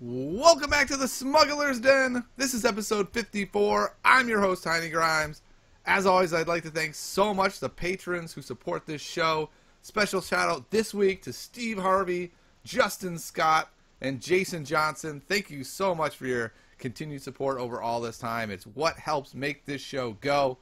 Welcome back to the Smugglers Den. This is episode 54. I'm your host, Tiny Grimes. As always, I'd like to thank so much the patrons who support this show. Special shout out this week to Steve Harvey, Justin Scott, and Jason Johnson. Thank you so much for your continued support over all this time. It's what helps make this show go.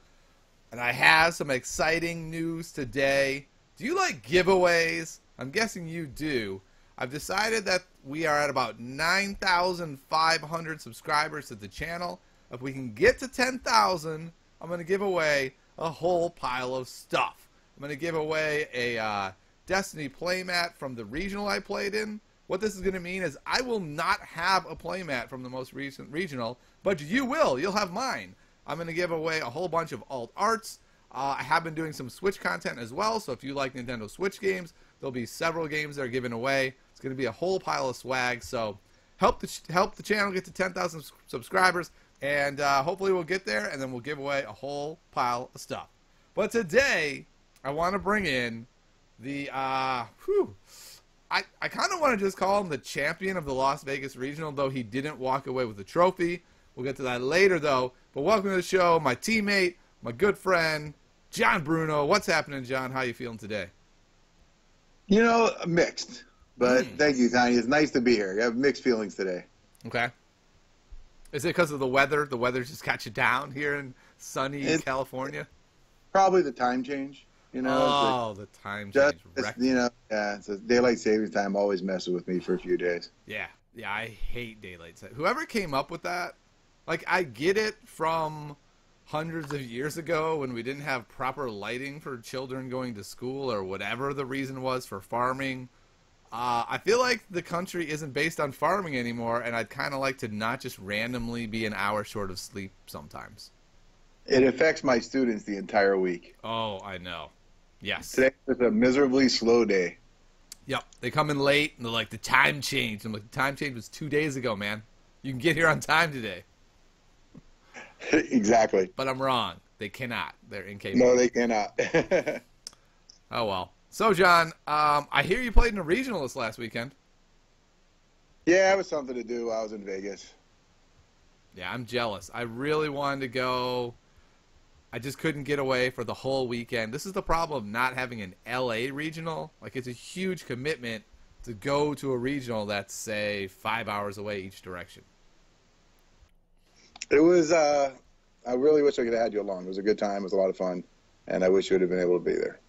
And I have some exciting news today. Do you like giveaways? I'm guessing you do. I've decided that we are at about 9,500 subscribers to the channel. If we can get to 10,000, I'm going to give away a whole pile of stuff. I'm going to give away a Destiny playmat from the regional I played in. What this is going to mean is I will not have a playmat from the most recent regional, but you will. You'll have mine. I'm going to give away a whole bunch of alt arts. I have been doing some Switch content as well, so if you like Nintendo Switch games, there'll be several games that are given away. It's going to be a whole pile of swag, so help the channel get to 10,000 subscribers, and hopefully we'll get there, and then we'll give away a whole pile of stuff. But today, I want to bring in the, I kind of want to just call him the champion of the Las Vegas Regional, though he didn't walk away with the trophy. We'll get to that later, though. But welcome to the show, my teammate, my good friend, John Bruno. What's happening, John? How you feeling today? You know, mixed. But thank you, Tiny. It's nice to be here. I have mixed feelings today. Okay. Is it because of the weather? The weather just got you down here in sunny California? Probably the time change. You know. Oh, the time change. You know, yeah. It's daylight savings time always messes with me for a few days. Yeah. Yeah, I hate daylight savings. Whoever came up with that, like, I get it from hundreds of years ago when we didn't have proper lighting for children going to school or whatever the reason was for farming. I feel like the country isn't based on farming anymore, and I'd kind of like to not just randomly be an hour short of sleep sometimes. It affects my students the entire week. Oh, I know. Yes. Today was a miserably slow day. Yep. They come in late, and they're like, the time changed. I'm like, the time change was 2 days ago, man. You can get here on time today. Exactly. But I'm wrong. They cannot. They're incapable. No, they cannot. Oh, well. So, John, I hear you played in a regional this last weekend. Yeah, it was something to do while I was in Vegas. Yeah, I'm jealous. I really wanted to go. I just couldn't get away for the whole weekend. This is the problem of not having an LA regional. Like, it's a huge commitment to go to a regional that's, say, 5 hours away each direction. It was, I really wish I could have had you along. It was a good time. It was a lot of fun. And I wish you would have been able to be there.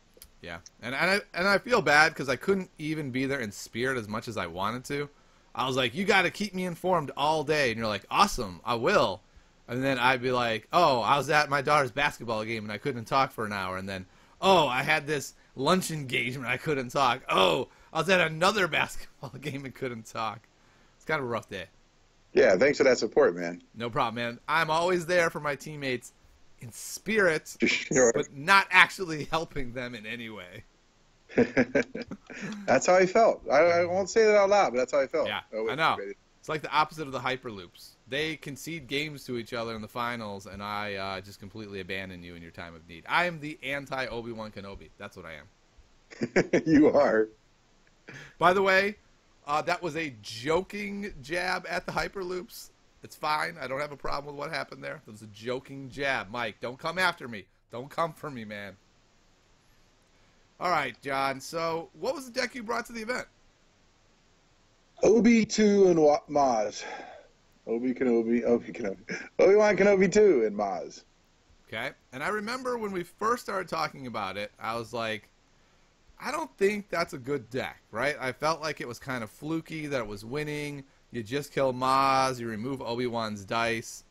Yeah, and I feel bad because I couldn't even be there in spirit as much as I wanted to. I was like, you got to keep me informed all day. And you're like, awesome, I will. And then I'd be like, oh, I was at my daughter's basketball game and I couldn't talk for an hour. And then, oh, I had this lunch engagement, I couldn't talk. Oh, I was at another basketball game and couldn't talk. It's kind of a rough day. Yeah, thanks for that support, man. No problem, man. I'm always there for my teammates in spirit, Sure. but not actually helping them in any way. That's how I felt. I won't say that out loud, but that's how I felt. Yeah, Oh, I know. It's like the opposite of the Hyperloops. They concede games to each other in the finals, and I just completely abandon you in your time of need. I am the anti-Obi-Wan Kenobi. That's what I am. You are. By the way, that was a joking jab at the Hyperloops. It's fine. I don't have a problem with what happened there. It was a joking jab. Mike, don't come after me. Don't come for me, man. All right, John. So, what was the deck you brought to the event? Obi-2 and Maz. Obi-Wan Kenobi 2 and Maz. Okay. And I remember when we first started talking about it, I was like, I don't think that's a good deck, right? I felt like it was kind of fluky, that it was winning. You just kill Maz, you remove Obi-Wan's dice,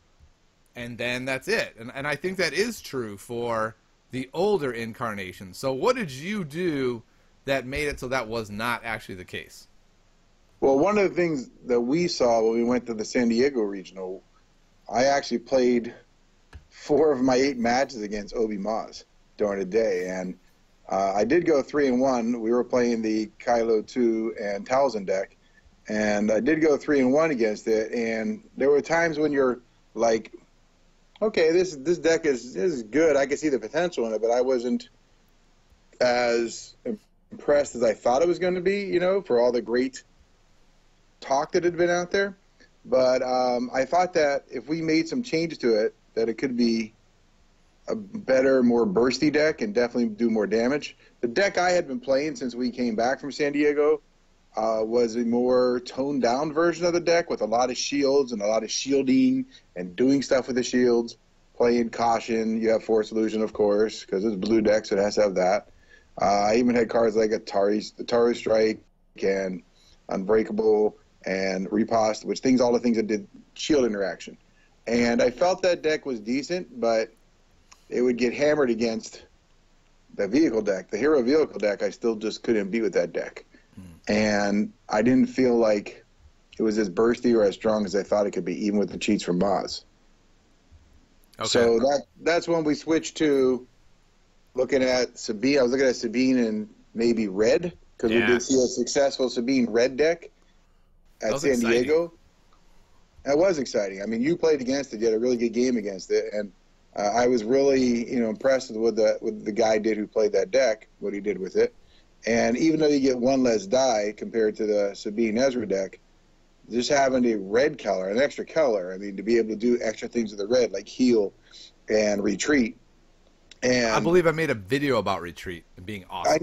and then that's it. And I think that is true for the older incarnations. So what did you do that made it so that was not actually the case? Well, one of the things that we saw when we went to the San Diego Regional, I actually played 4 of my 8 matches against Obi-Maz during the day, and I did go 3-1. We were playing the Kylo 2 and Talzin deck, and I did go 3-1 against it. And there were times when you're like, okay, this deck is good. I can see the potential in it, but I wasn't as impressed as I thought it was going to be, you know, for all the great talk that had been out there. But I thought that if we made some changes to it, that it could be a better, more bursty deck and definitely do more damage. The deck I had been playing since we came back from San Diego was a more toned down version of the deck with a lot of shields and a lot of shielding and doing stuff with the shields. Playing caution, you have Force Illusion, of course, because it's a blue deck, so it has to have that. I even had cards like Atari Strike and Unbreakable and Riposte, which all the things that did shield interaction. And I felt that deck was decent, but it would get hammered against the vehicle deck. The hero vehicle deck, I still just couldn't beat with that deck. And I didn't feel like it was as bursty or as strong as I thought it could be, even with the cheats from Maz. Okay. So that's when we switched to looking at Sabine. I was looking at Sabine in maybe red, because we did see a successful Sabine red deck at San Diego. That was exciting. I mean, you played against it. You had a really good game against it, and I was really impressed with what the guy did who played that deck, what he did with it. And even though you get one less die compared to the Sabine Ezra deck, just having a red color, an extra color, I mean, to be able to do extra things with the red, like heal and retreat. And I believe I made a video about retreat and being awesome. I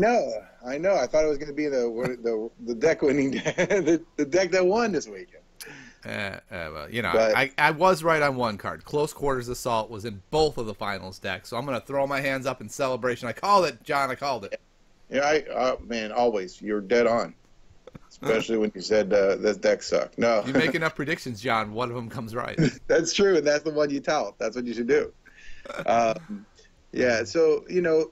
know. I thought it was going to be the deck winning, the deck that won this weekend. Well, but I was right on one card. Close Quarters Assault was in both of the finals decks, so I'm going to throw my hands up in celebration. I called it, John. I called it. Yeah, man, always. You're dead on. Especially when you said this deck sucked. No. You make enough predictions, John. One of them comes right. That's true, and that's the one you tout. That's what you should do. Yeah, so,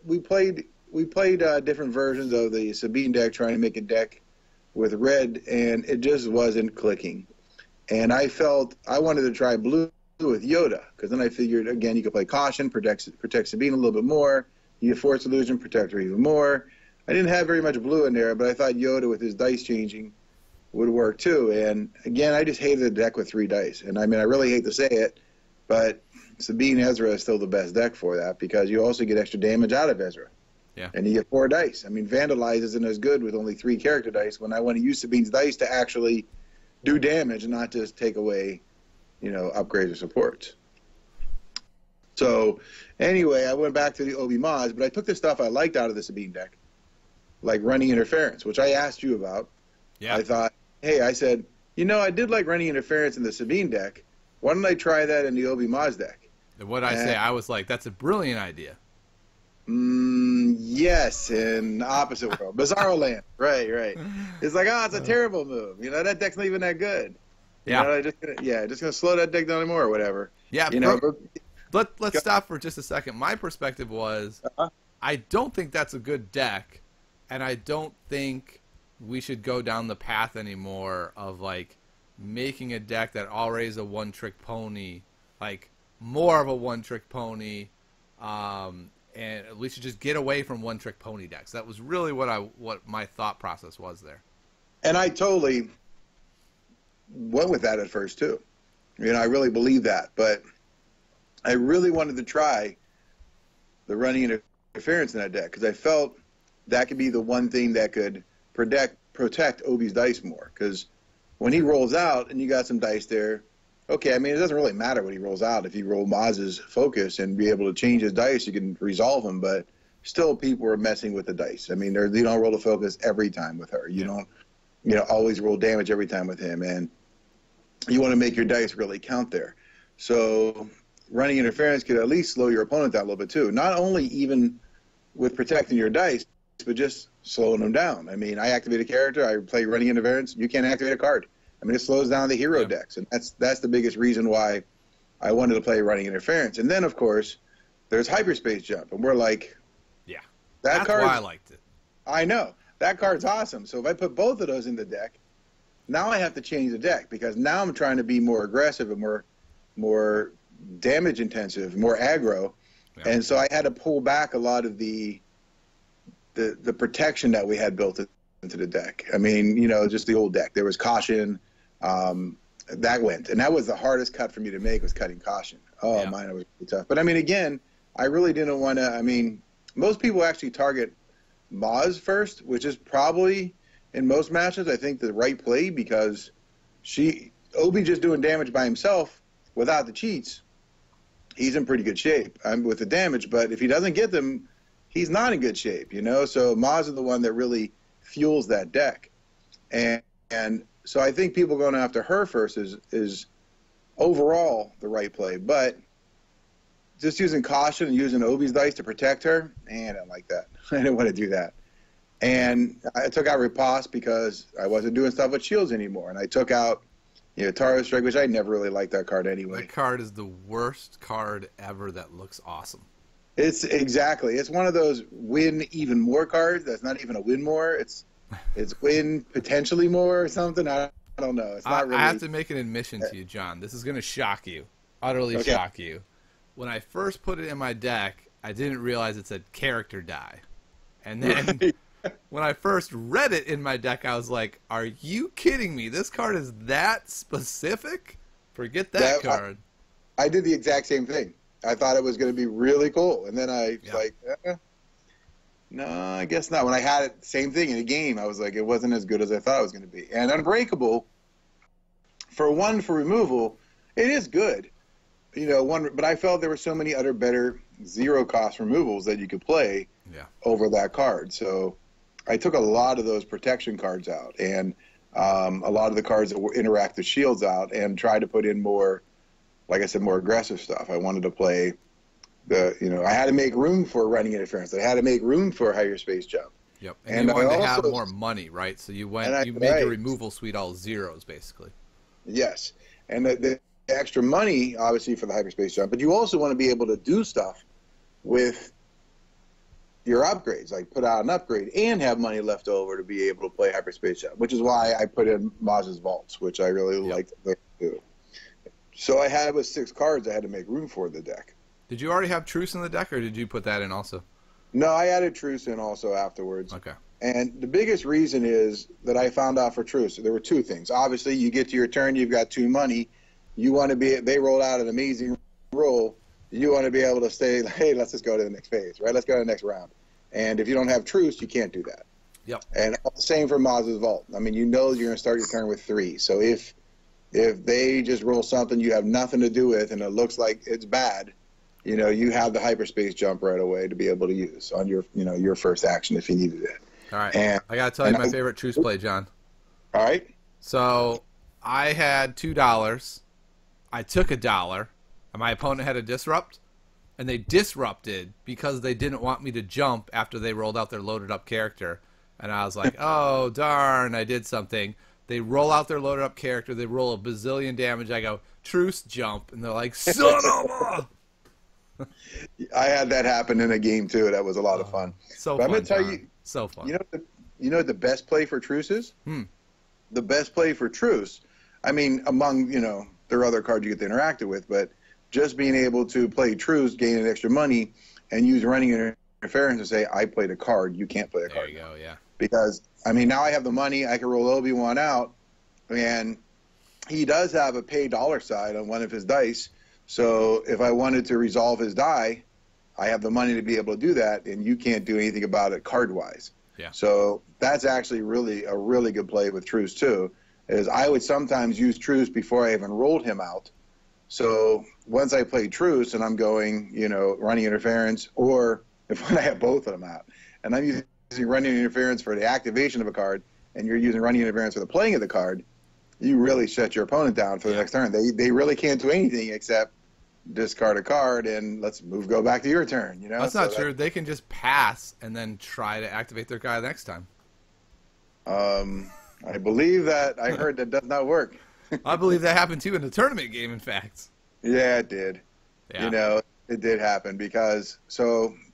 we played different versions of the Sabine deck, trying to make a deck with red, and it just wasn't clicking. And I felt I wanted to try blue with Yoda, because then I figured, again, you could play Caution, protect Sabine a little bit more. You get Force Illusion, protect her even more. I didn't have very much blue in there, but I thought Yoda with his dice changing would work too. And again, I just hated the deck with 3 dice. And I mean, I really hate to say it, but Sabine Ezra is still the best deck for that, because you also get extra damage out of Ezra. Yeah. And you get 4 dice. I mean, Vandalize isn't as good with only 3 character dice when I want to use Sabine's dice to actually do damage and not just take away, upgrades or supports. So anyway, I went back to the Obi Maz, but I took the stuff I liked out of the Sabine deck, like Running Interference, which I asked you about. Yeah. I thought, hey, I said, I did like Running Interference in the Sabine deck. Why don't I try that in the Obi Maz deck? And what I say, I was like, that's a brilliant idea. Yes, in the opposite world. Bizarro Land. Right. It's like, it's a terrible move. That deck's not even that good. Yeah. Just gonna slow that deck down more or whatever. Yeah. Let's stop for just a second. My perspective was, I don't think that's a good deck, and I don't think we should go down the path anymore of like making a deck that already is a one-trick pony, like more of a one-trick pony, and we should just get away from one-trick pony decks. That was really what my thought process was there. And I totally went with that at first too. I really believe that, but I really wanted to try the Running Interference in that deck, because I felt that could be the one thing that could protect Obi's dice more. Because when he rolls out and you got some dice there, okay, I mean, it doesn't really matter what he rolls out. If you roll Maz's focus and be able to change his dice, you can resolve him. But still, people are messing with the dice. I mean, you don't roll the focus every time with her. You don't, always roll damage every time with him. And you want to make your dice really count there. So Running Interference could at least slow your opponent down a little bit too. Not only even with protecting your dice, but just slowing them down. I mean, I activate a character, I play Running Interference, you can't activate a card. I mean, it slows down the hero decks, and that's the biggest reason why I wanted to play Running Interference. And then, of course, there's Hyperspace Jump, and we're like, that's why I liked it. I know. That card's awesome. So if I put both of those in the deck, now I have to change the deck, because now I'm trying to be more aggressive and more damage intensive, more aggro. Yeah. And so I had to pull back a lot of the protection that we had built into the deck. I mean, just the old deck. There was Caution. That went. And that was the hardest cut for me to make, was cutting Caution. Oh, mine was really tough. But, I mean, again, I really didn't want to – I mean, most people actually target Maz first, which is probably, in most matches, I think the right play, because Obi just doing damage by himself without the cheats, he's in pretty good shape with the damage. But if he doesn't get them, he's not in good shape, you know? So Maz is the one that really fuels that deck. And so I think people going after her first is overall the right play. But just using caution and using Obi's dice to protect her, I don't like that. I didn't want to do that. And I took out Riposte because I wasn't doing stuff with shields anymore. And I took out, Taro Strike, which I never really liked that card anyway. That card is the worst card ever that looks awesome. It's one of those win even more cards. That's not even a win more. It's win potentially more or something. I don't know. It's not really. I have to make an admission to you, John. This is going to shock you, utterly shock you. When I first put it in my deck, I didn't realize it said character die. And then when I first read it in my deck, I was like, are you kidding me? This card is that specific? Forget that card. I did the exact same thing. I thought it was going to be really cool. And then I was like, no, I guess not. When I had it, same thing in a game, I was like, it wasn't as good as I thought it was going to be. And Unbreakable, for removal, it is good. But I felt there were so many other better zero-cost removals that you could play over that card. So I took a lot of those protection cards out and a lot of the cards that interact with shields out and tried to put in more, like I said, more aggressive stuff. I wanted to play I had to make room for running interference. I had to make room for higher space jump. Yep. And you wanted to have more money, right? So you made your removal suite all zeros, basically. Yes. And the extra money, obviously, for the hyperspace jump, but you also want to be able to do stuff with your upgrades, like put out an upgrade and have money left over to be able to play hyperspace jump, which is why I put in Maz's Vaults, which I really liked to do. So I had with 6 cards I had to make room for the deck. Did you already have Truce in the deck, or did you put that in also? No, I added Truce in also afterwards. Okay. And the biggest reason is that I found out for Truce, there were 2 things. Obviously, you get to your turn, you've got 2 money. You want to they roll out an amazing roll. You want to be able to say, hey, let's just go to the next phase, right? Let's go to the next round. And if you don't have Truce, you can't do that. Yep. And same for Maz's Vault. I mean, you're going to start your turn with 3. So if they just roll something you have nothing to do with and it looks like it's bad, you have the hyperspace jump right away to be able to use on your first action if you needed it. All right. And I got to tell you my favorite Truce play, John. All right. So I had $2. I took $1, and my opponent had a disrupt, and they disrupted because they didn't want me to jump after they rolled out their loaded up character. And I was like, oh, darn, I did something. They roll out their loaded up character. They roll a bazillion damage. I go, Truce, jump. And they're like, son of a... I had that happen in a game, too. That was a lot of fun. So but fun, I'm going to tell John. you, so fun. You know what the best play for Truce is? The best play for Truce, I mean, among, there are other cards you get to interact with, but just being able to play Truce, gaining extra money, and use running interference to say, I played a card, you can't play a card. There you go, yeah. Because, I mean, now I have the money, I can roll Obi-Wan out, and he does have a pay dollar side on one of his dice, so if I wanted to resolve his die, I have the money to be able to do that, and you can't do anything about it card-wise. Yeah. So that's actually a really good play with Truce, too, is I would sometimes use Truce before I even rolled him out. So once I play Truce and I'm going, running interference, or when I have both of them out, and I'm using running interference for the activation of a card, and you're using running interference for the playing of the card, you really shut your opponent down for the next turn. They really can't do anything except discard a card and go back to your turn. That's not true. They can just pass and then try to activate their guy next time. I believe that. I heard that does not work. I believe that happened too in the tournament game, in fact. Yeah, it did. Yeah. It did happen because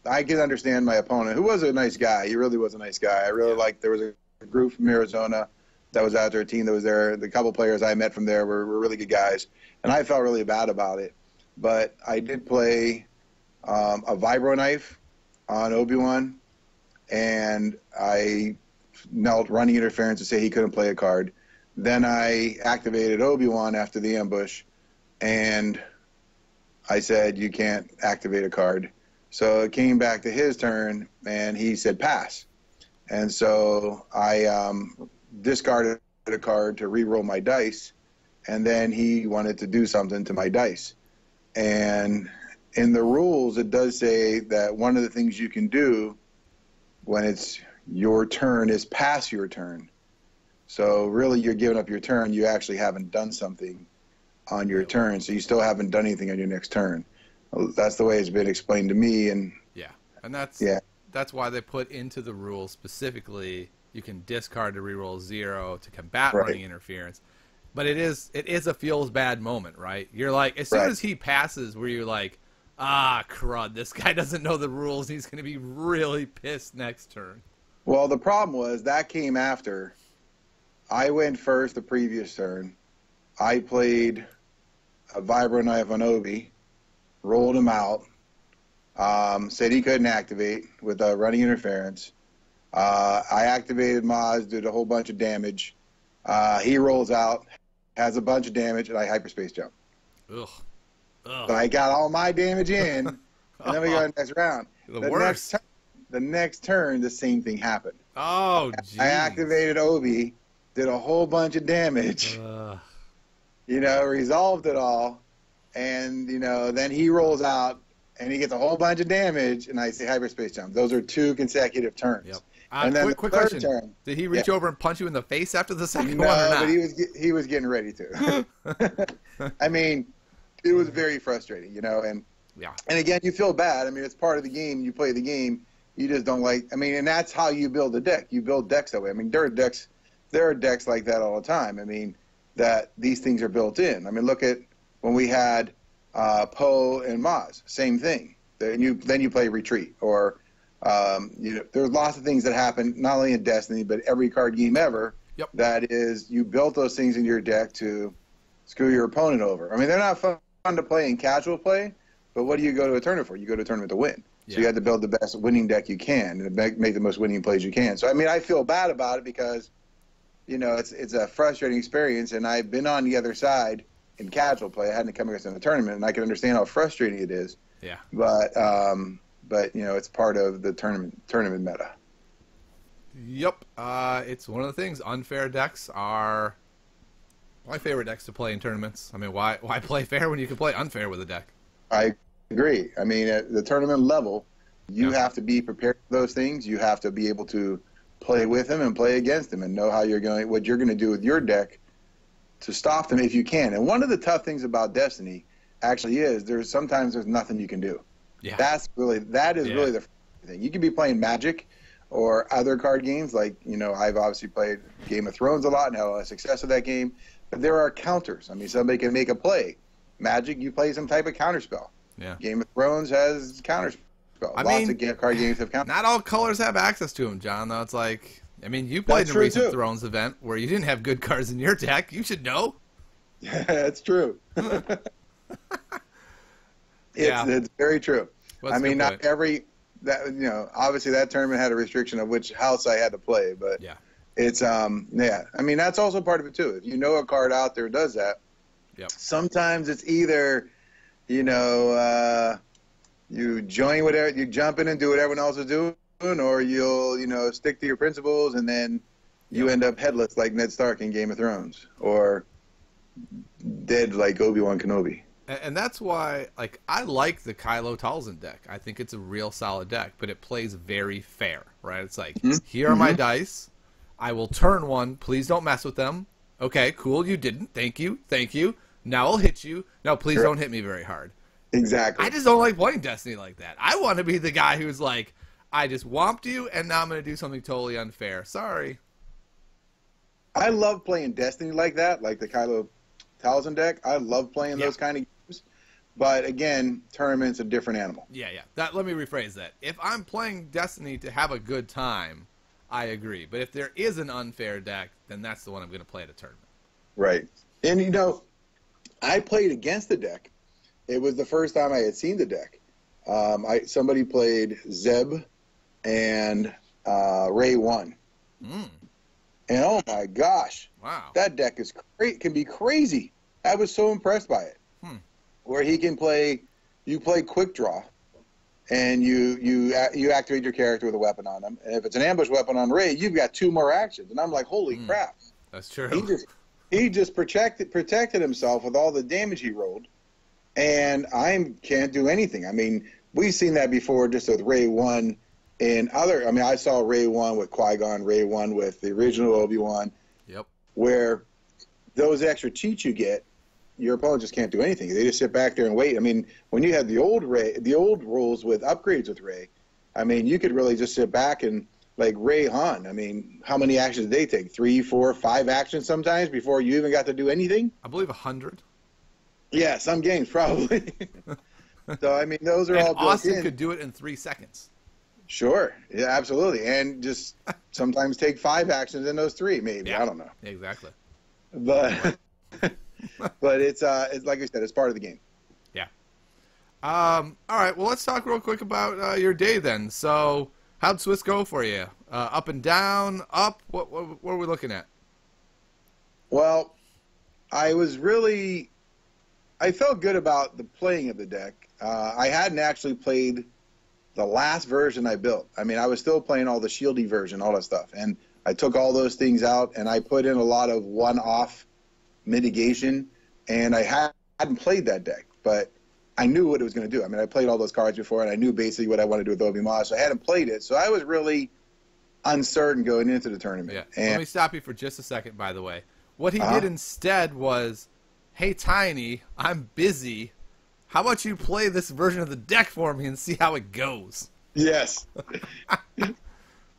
I can understand my opponent, who was a nice guy. He really was a nice guy. I really liked. There was a group from Arizona that was out there, a team that was there. The couple players I met from there were really good guys, and I felt really bad about it. But I did play a vibro knife on Obi-Wan, and I knelt running interference to say he couldn't play a card. Then I activated Obi-Wan after the ambush, and I said, you can't activate a card. So it came back to his turn, and he said pass. And so I discarded a card to re-roll my dice, and then he wanted to do something to my dice. And in the rules, it does say that one of the things you can do when it's your turn is pass your turn. So really, you're giving up your turn. You actually haven't done something on your turn, so you still haven't done anything on your next turn. That's the way it's been explained to me. And and that's why they put into the rules specifically you can discard to reroll 0 to combat running interference. But it is a feels bad moment, right? You're like, as soon as he passes, where you're like, ah, crud, this guy doesn't know the rules. He's going to be really pissed next turn. Well, the problem was that came after I went first the previous turn. I played a Vibro Knife on Obi, rolled him out, said he couldn't activate with running interference. I activated Maz, did a whole bunch of damage. He rolls out, has a bunch of damage, and I hyperspace jump. Ugh. So I got all my damage in, and then we go to the next round. The next turn, the same thing happened. Oh, geez. I activated Obi, did a whole bunch of damage, resolved it all, and, then he rolls out, and he gets a whole bunch of damage, and I say hyperspace jump. Those are 2 consecutive turns. Yep. And then quick question. Turn, did he reach over and punch you in the face after the second one or not? No, but he was getting ready to. I mean, it was very frustrating, and again, you feel bad. I mean, it's part of the game. You play the game. You just don't like. I mean, and that's how you build a deck. You build decks that way. I mean, there are decks like that all the time. I mean, that these things are built in. I mean, look at when we had Poe and Maz. Same thing. Then you play Retreat, or there's lots of things that happen not only in Destiny but every card game ever. Yep. That is, you built those things in your deck to screw your opponent over. I mean, they're not fun to play in casual play, but what do you go to a tournament for? You go to a tournament to win. So you have to build the best winning deck you can and make the most winning plays you can. So, I mean, I feel bad about it because, it's a frustrating experience, and I've been on the other side in casual play. I hadn't come against in a tournament, and I can understand how frustrating it is. Yeah. But it's part of the tournament meta. Yep. It's one of the things. Unfair decks are my favorite decks to play in tournaments. I mean, why play fair when you can play unfair with a deck? I agree. I mean, at the tournament level, you have to be prepared for those things. You have to be able to play with them and play against them and know what you're going to do with your deck to stop them if you can. And one of the tough things about Destiny actually is there's nothing you can do. Yeah. That is really the thing. You can be playing Magic or other card games like, I've obviously played Game of Thrones a lot and had a lot of success with that game. But there are counters. I mean, somebody can make a play. Magic, you play some type of counterspell. Yeah. Game of Thrones has counterspell. Lots of card games have counterspell. Not all colors have access to them, John, though. It's like, I mean, you played in a recent Thrones event where you didn't have good cards in your deck. You should know. Yeah, that's true. It's very true. I mean, not every obviously that tournament had a restriction of which house I had to play, but it's I mean, that's also part of it too. If you know a card out there does that, sometimes it's either you join whatever, you jump in and do what everyone else is doing, or you'll stick to your principles and then you end up headless like Ned Stark in Game of Thrones, or dead like Obi-Wan Kenobi. And that's why, I like the Kylo Talzin deck. I think it's a real solid deck, but it plays very fair, right? It's like, here are my dice. I will turn one. Please don't mess with them. Okay, cool. You didn't. Thank you. Now I'll hit you. No, please don't hit me very hard. Exactly. I just don't like playing Destiny like that. I want to be the guy who's like, I just whomped you, and now I'm going to do something totally unfair. Sorry. I love playing Destiny like that, like the Kylo Talzin deck. I love playing those kind of games. But again, tournament's a different animal. Yeah. Let me rephrase that. If I'm playing Destiny to have a good time, I agree. But if there is an unfair deck, then that's the one I'm going to play at a tournament. Right. And, I played against the deck. It was the first time I had seen the deck. Somebody played Zeb and Ray 1. And oh my gosh. Wow. That deck can be crazy. I was so impressed by it. Where he can you play quick draw, and you activate your character with a weapon on him. And if it's an ambush weapon on Ray, you've got 2 more actions. And I'm like, holy crap. That's true. he just protected himself with all the damage he rolled, and I can't do anything. I mean, we've seen that before just with Ray 1 and other. I mean, I saw Ray 1 with Qui-Gon, Ray 1 with the original Obi-Wan. Yep. Where those extra cheats you get, your opponent just can't do anything. They just sit back there and wait. I mean, when you had the old rules with upgrades with Ray, I mean, you could really just sit back and, like Ray Han, I mean, how many actions did they take? 3, 4, 5 actions sometimes before you even got to do anything? I believe 100. Yeah, some games probably. So, I mean, those are all built Austin in. could do it in 3 seconds. Sure. Yeah, absolutely. And just sometimes take 5 actions in those 3, maybe. Yeah. I don't know. Exactly. But but it's like I said, it's part of the game. Yeah. All right. Well, let's talk real quick about your day then. So, how'd Swiss go for you? Up and down, up? What are we looking at? Well, I felt good about the playing of the deck. I hadn't actually played the last version I built. I mean, I was still playing all the shieldy version, all that stuff. And I took all those things out, and I put in a lot of one-off mitigation, and I hadn't played that deck, but I knew what it was going to do. I mean, I played all those cards before, and I knew basically what I wanted to do with Obi-Wan, so I hadn't played it. So I was really uncertain going into the tournament. Yeah. And Let me stop you for just a second, by the way. What he did instead was, hey, Tiny, I'm busy. How about you play this version of the deck for me and see how it goes? Yes.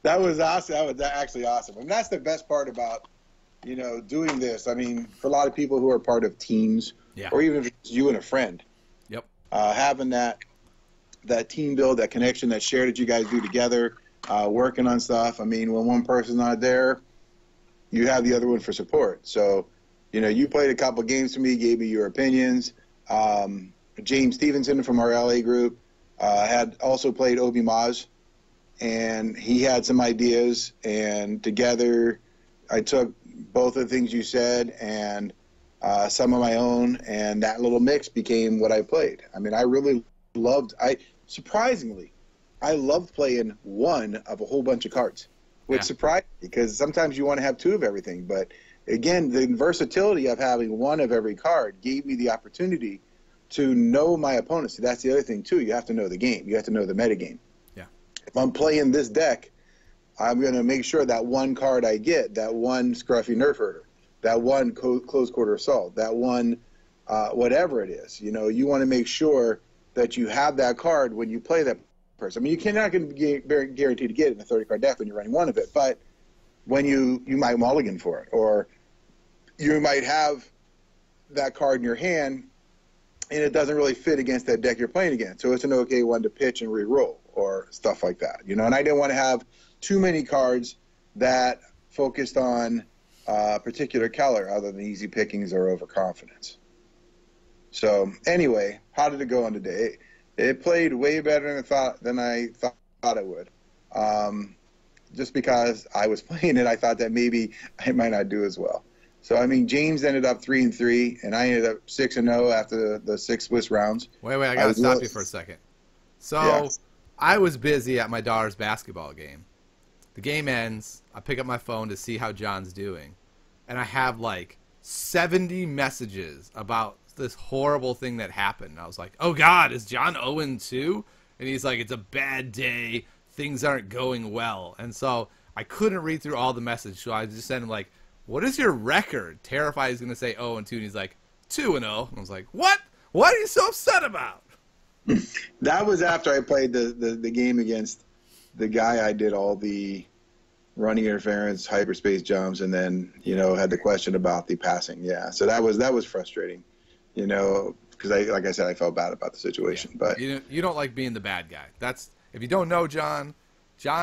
That was awesome. That was actually awesome. And that's the best part about, doing this. I mean, for a lot of people who are part of teams, or even if it's you and a friend, yep, having that team build, that connection, that share that you guys do together, working on stuff. I mean, when one person's not there, you have the other one for support. So, you played a couple games for me, gave me your opinions. James Stevenson from our LA group had also played Obi Maz, and he had some ideas, and together I took both of the things you said and some of my own, and that little mix became what I played. I mean, I really surprisingly, I loved playing one of a whole bunch of cards, which surprised me, because sometimes you want to have 2 of everything. But again, the versatility of having 1 of every card gave me the opportunity to know my opponents. So that's the other thing too. You have to know the game. You have to know the meta game. Yeah. If I'm playing this deck, I'm going to make sure that 1 card I get, that 1 scruffy nerf herder, that 1 close quarter assault, that 1 whatever it is. You want to make sure that you have that card when you play that person. I mean, you're not going to be guaranteed to get it in a 30-card deck when you're running 1 of it, but when you might mulligan for it, or you might have that card in your hand and it doesn't really fit against that deck you're playing against. So it's an okay one to pitch and re-roll or stuff like that. And I didn't want to have too many cards that focused on a particular color other than easy pickings or overconfidence. So anyway, how did it go on today? It played way better than I thought it would. Just because I was playing it, I thought that maybe I might not do as well. So, I mean, James ended up 3-3, and I ended up 6-0 after the 6 Swiss rounds. Wait, I got to stop you for a second. So, I was busy at my daughter's basketball game. The game ends. I pick up my phone to see how John's doing. And I have, 70 messages about this horrible thing that happened. And I was like, oh, God, is John 0-2? And he's like, it's a bad day. Things aren't going well. And so I couldn't read through all the messages. So I just sent him, what is your record? Terrified he's going to say 0-2, and he's like, 2-0. And I was like, what? What are you so upset about? That was after I played the game against the guy I did all the running interference, hyperspace jumps, and then, had the question about the passing. Yeah, so that was frustrating, because like I said, I felt bad about the situation. Yeah. But you don't like being the bad guy. If you don't know John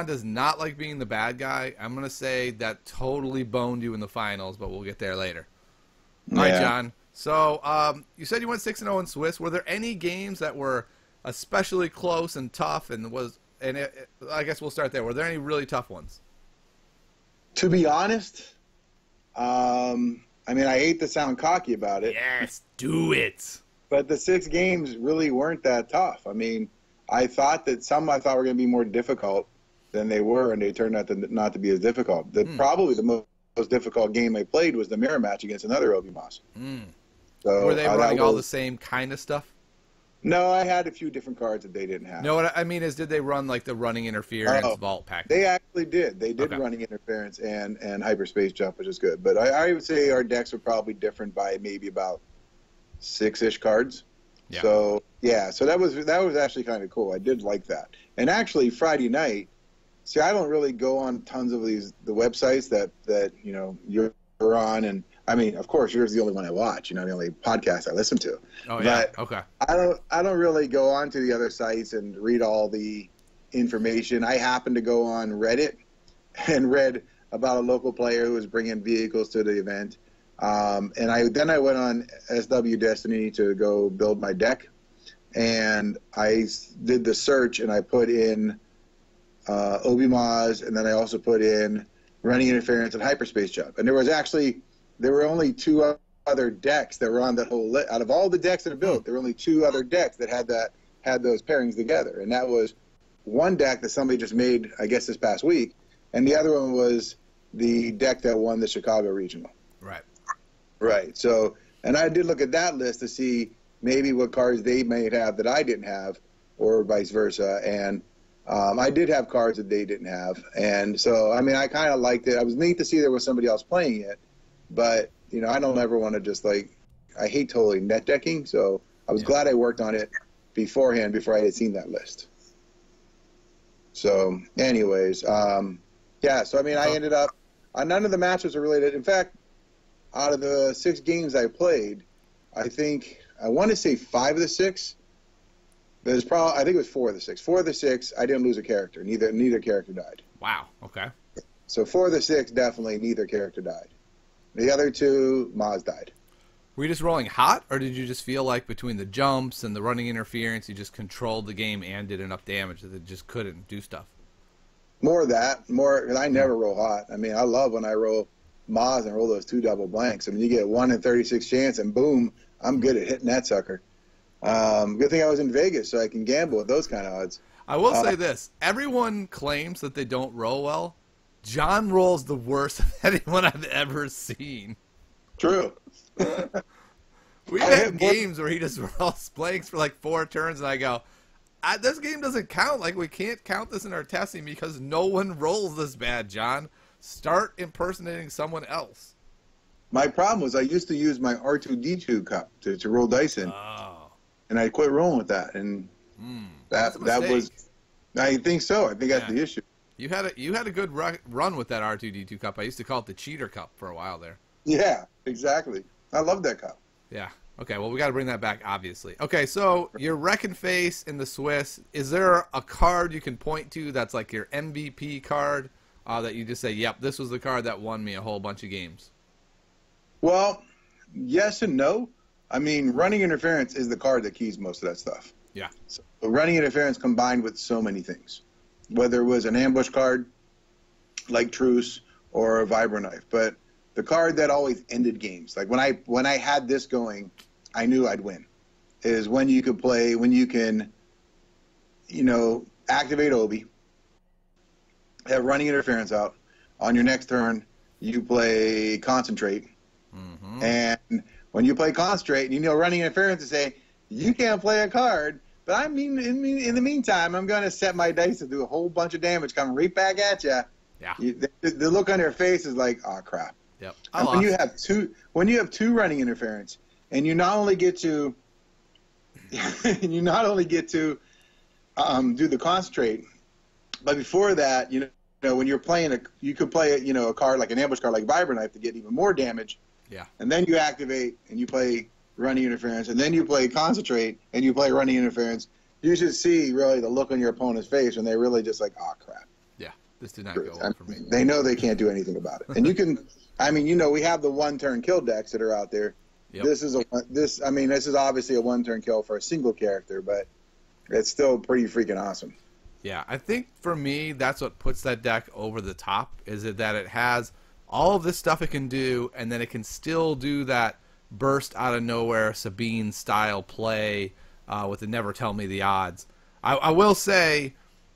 does not like being the bad guy. I'm going to say that totally boned you in the finals, but we'll get there later. All right, John. So you said you went 6-0 in Swiss. Were there any games that were especially close and tough? I guess we'll start there. Were there any really tough ones? To be honest, I mean, I hate to sound cocky about it. Yes, do it. But the 6 games really weren't that tough. I mean, I thought that some were going to be more difficult than they were, and they turned out not to be as difficult. Probably the most most difficult game I played was the mirror match against another Obi Moss. Mm. So, Were they running all the same kind of stuff? No, I had a few different cards that they didn't have. No, what I mean is, did they run like the running interference vault package? They actually did. They did Okay. running interference and hyperspace jump, which is good. But I would say our decks were probably different by maybe about 6-ish cards. Yeah. So yeah, so that was actually kind of cool. I did like that. And actually, Friday night. See, I don't really go on tons of the websites that you know you're on, and I mean, of course, yours is the only one I watch. You know, the only podcast I listen to. Oh yeah. But Okay. I don't really go on to the other sites and read all the information. I happen to go on Reddit and read about a local player who was bringing vehicles to the event. And I went on SW Destiny to go build my deck, and I did the search and I put in Obi Maz, and then I also put in running interference and hyperspace jump. And there were only 2 other decks that were on that whole list. Out of all the decks that are built, there were only 2 other decks that had those pairings together. And that was one deck that somebody just made, I guess, this past week, and the other one was the deck that won the Chicago Regional. Right. Right. So, and I did look at that list to see maybe what cards they may have that I didn't have, or vice versa. And I did have cards that they didn't have. And so, I mean, I kind of liked it. I was neat to see there was somebody else playing it. But, you know, I don't ever want to just I hate totally net decking. So I was glad I worked on it beforehand before I had seen that list. So, anyways, yeah. So, I mean, I ended up, none of the matches are related. In fact, out of the 6 games I played, I want to say 5 of the 6. I think it was 4 of the 6. 4 of the 6, I didn't lose a character. Neither character died. Wow. Okay. So 4 of the 6, definitely neither character died. The other 2, Maz died. Were you just rolling hot, or did you just feel like between the jumps and the running interference, you just controlled the game and did enough damage that it just couldn't do stuff? More of that. Because I never roll hot. I mean, I love when I roll Maz and roll those 2 double blanks. I mean, you get 1 in 36 chance, and boom, I'm good at hitting that sucker. Good thing I was in Vegas, so I can gamble with those kind of odds. I will say this. Everyone claims that they don't roll well. John rolls the worst of anyone I've ever seen. True. We've had games where he just rolls blanks for like 4 turns, and I go, this game doesn't count. Like, we can't count this in our testing because no one rolls this bad, John. Start impersonating someone else. My problem was I used to use my R2-D2 cup to roll dice in. Oh. And I quit rolling with that. And that was, I think so. I think that's the issue. You had a good run with that R2-D2 cup. I used to call it the cheater cup for a while there. Yeah, exactly. I love that cup. Yeah. Okay, well, we got to bring that back, obviously. Okay, so your Wrecking Face in the Swiss, is there a card you can point to that's like your MVP card that you just say, yep, this was the card that won me a whole bunch of games? Well, yes and no. I mean, running interference is the card that keys most of that stuff. Yeah. So running interference combined with so many things, whether it was an ambush card like Truce or a Vibro Knife. But the card that always ended games, like when I had this going, I knew I'd win, is when you can, you know, activate Obi, have running interference out. On your next turn, you play Concentrate. Mm-hmm. And when you play Concentrate, and you know running interference to say, you can't play a card, but I mean, in the meantime, I'm going to set my dice to do a whole bunch of damage coming right back at you. Yeah. The look on their face is like, oh, crap. Yep. When you have two running interference, and you not only get to do the Concentrate, but before that, you know, when you're playing you could play a card like an ambush card like Vibro Knife to get even more damage. Yeah. And then you activate and you play running interference, and then you play Concentrate and you play running interference. You should see really the look on your opponent's face when they're really just like, oh, crap. Yeah, this did not go well for me. They know they can't do anything about it. And you can, I mean, you know, we have the one-turn kill decks that are out there. Yep. This is obviously a one-turn kill for a single character, but it's still pretty freaking awesome. Yeah, I think for me, that's what puts that deck over the top, is that it has all of this stuff it can do, and then it can still do that burst out of nowhere Sabine-style play with the Never Tell Me the Odds. I will say,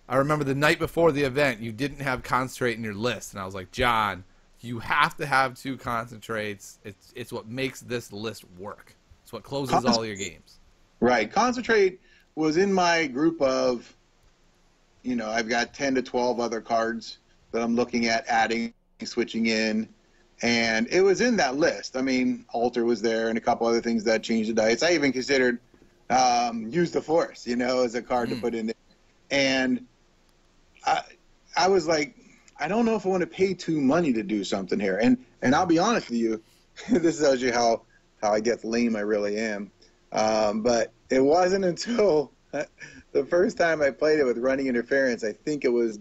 I remember the night before the event, you didn't have Concentrate in your list, and I was like, John, you have to have 2 concentrates. It's what makes this list work. It's what closes all your games. Right. Concentrate was in my group of, I've got 10 to 12 other cards that I'm looking at adding, switching in, and it was in that list. I mean, Alter was there and a couple other things that changed the dice. I even considered Use the Force, as a card to put in there. And I was like, I don't know if I want to pay too money to do something here. And I'll be honest with you, this tells you how I get lame I really am. But it wasn't until the first time I played it with running interference, I think it was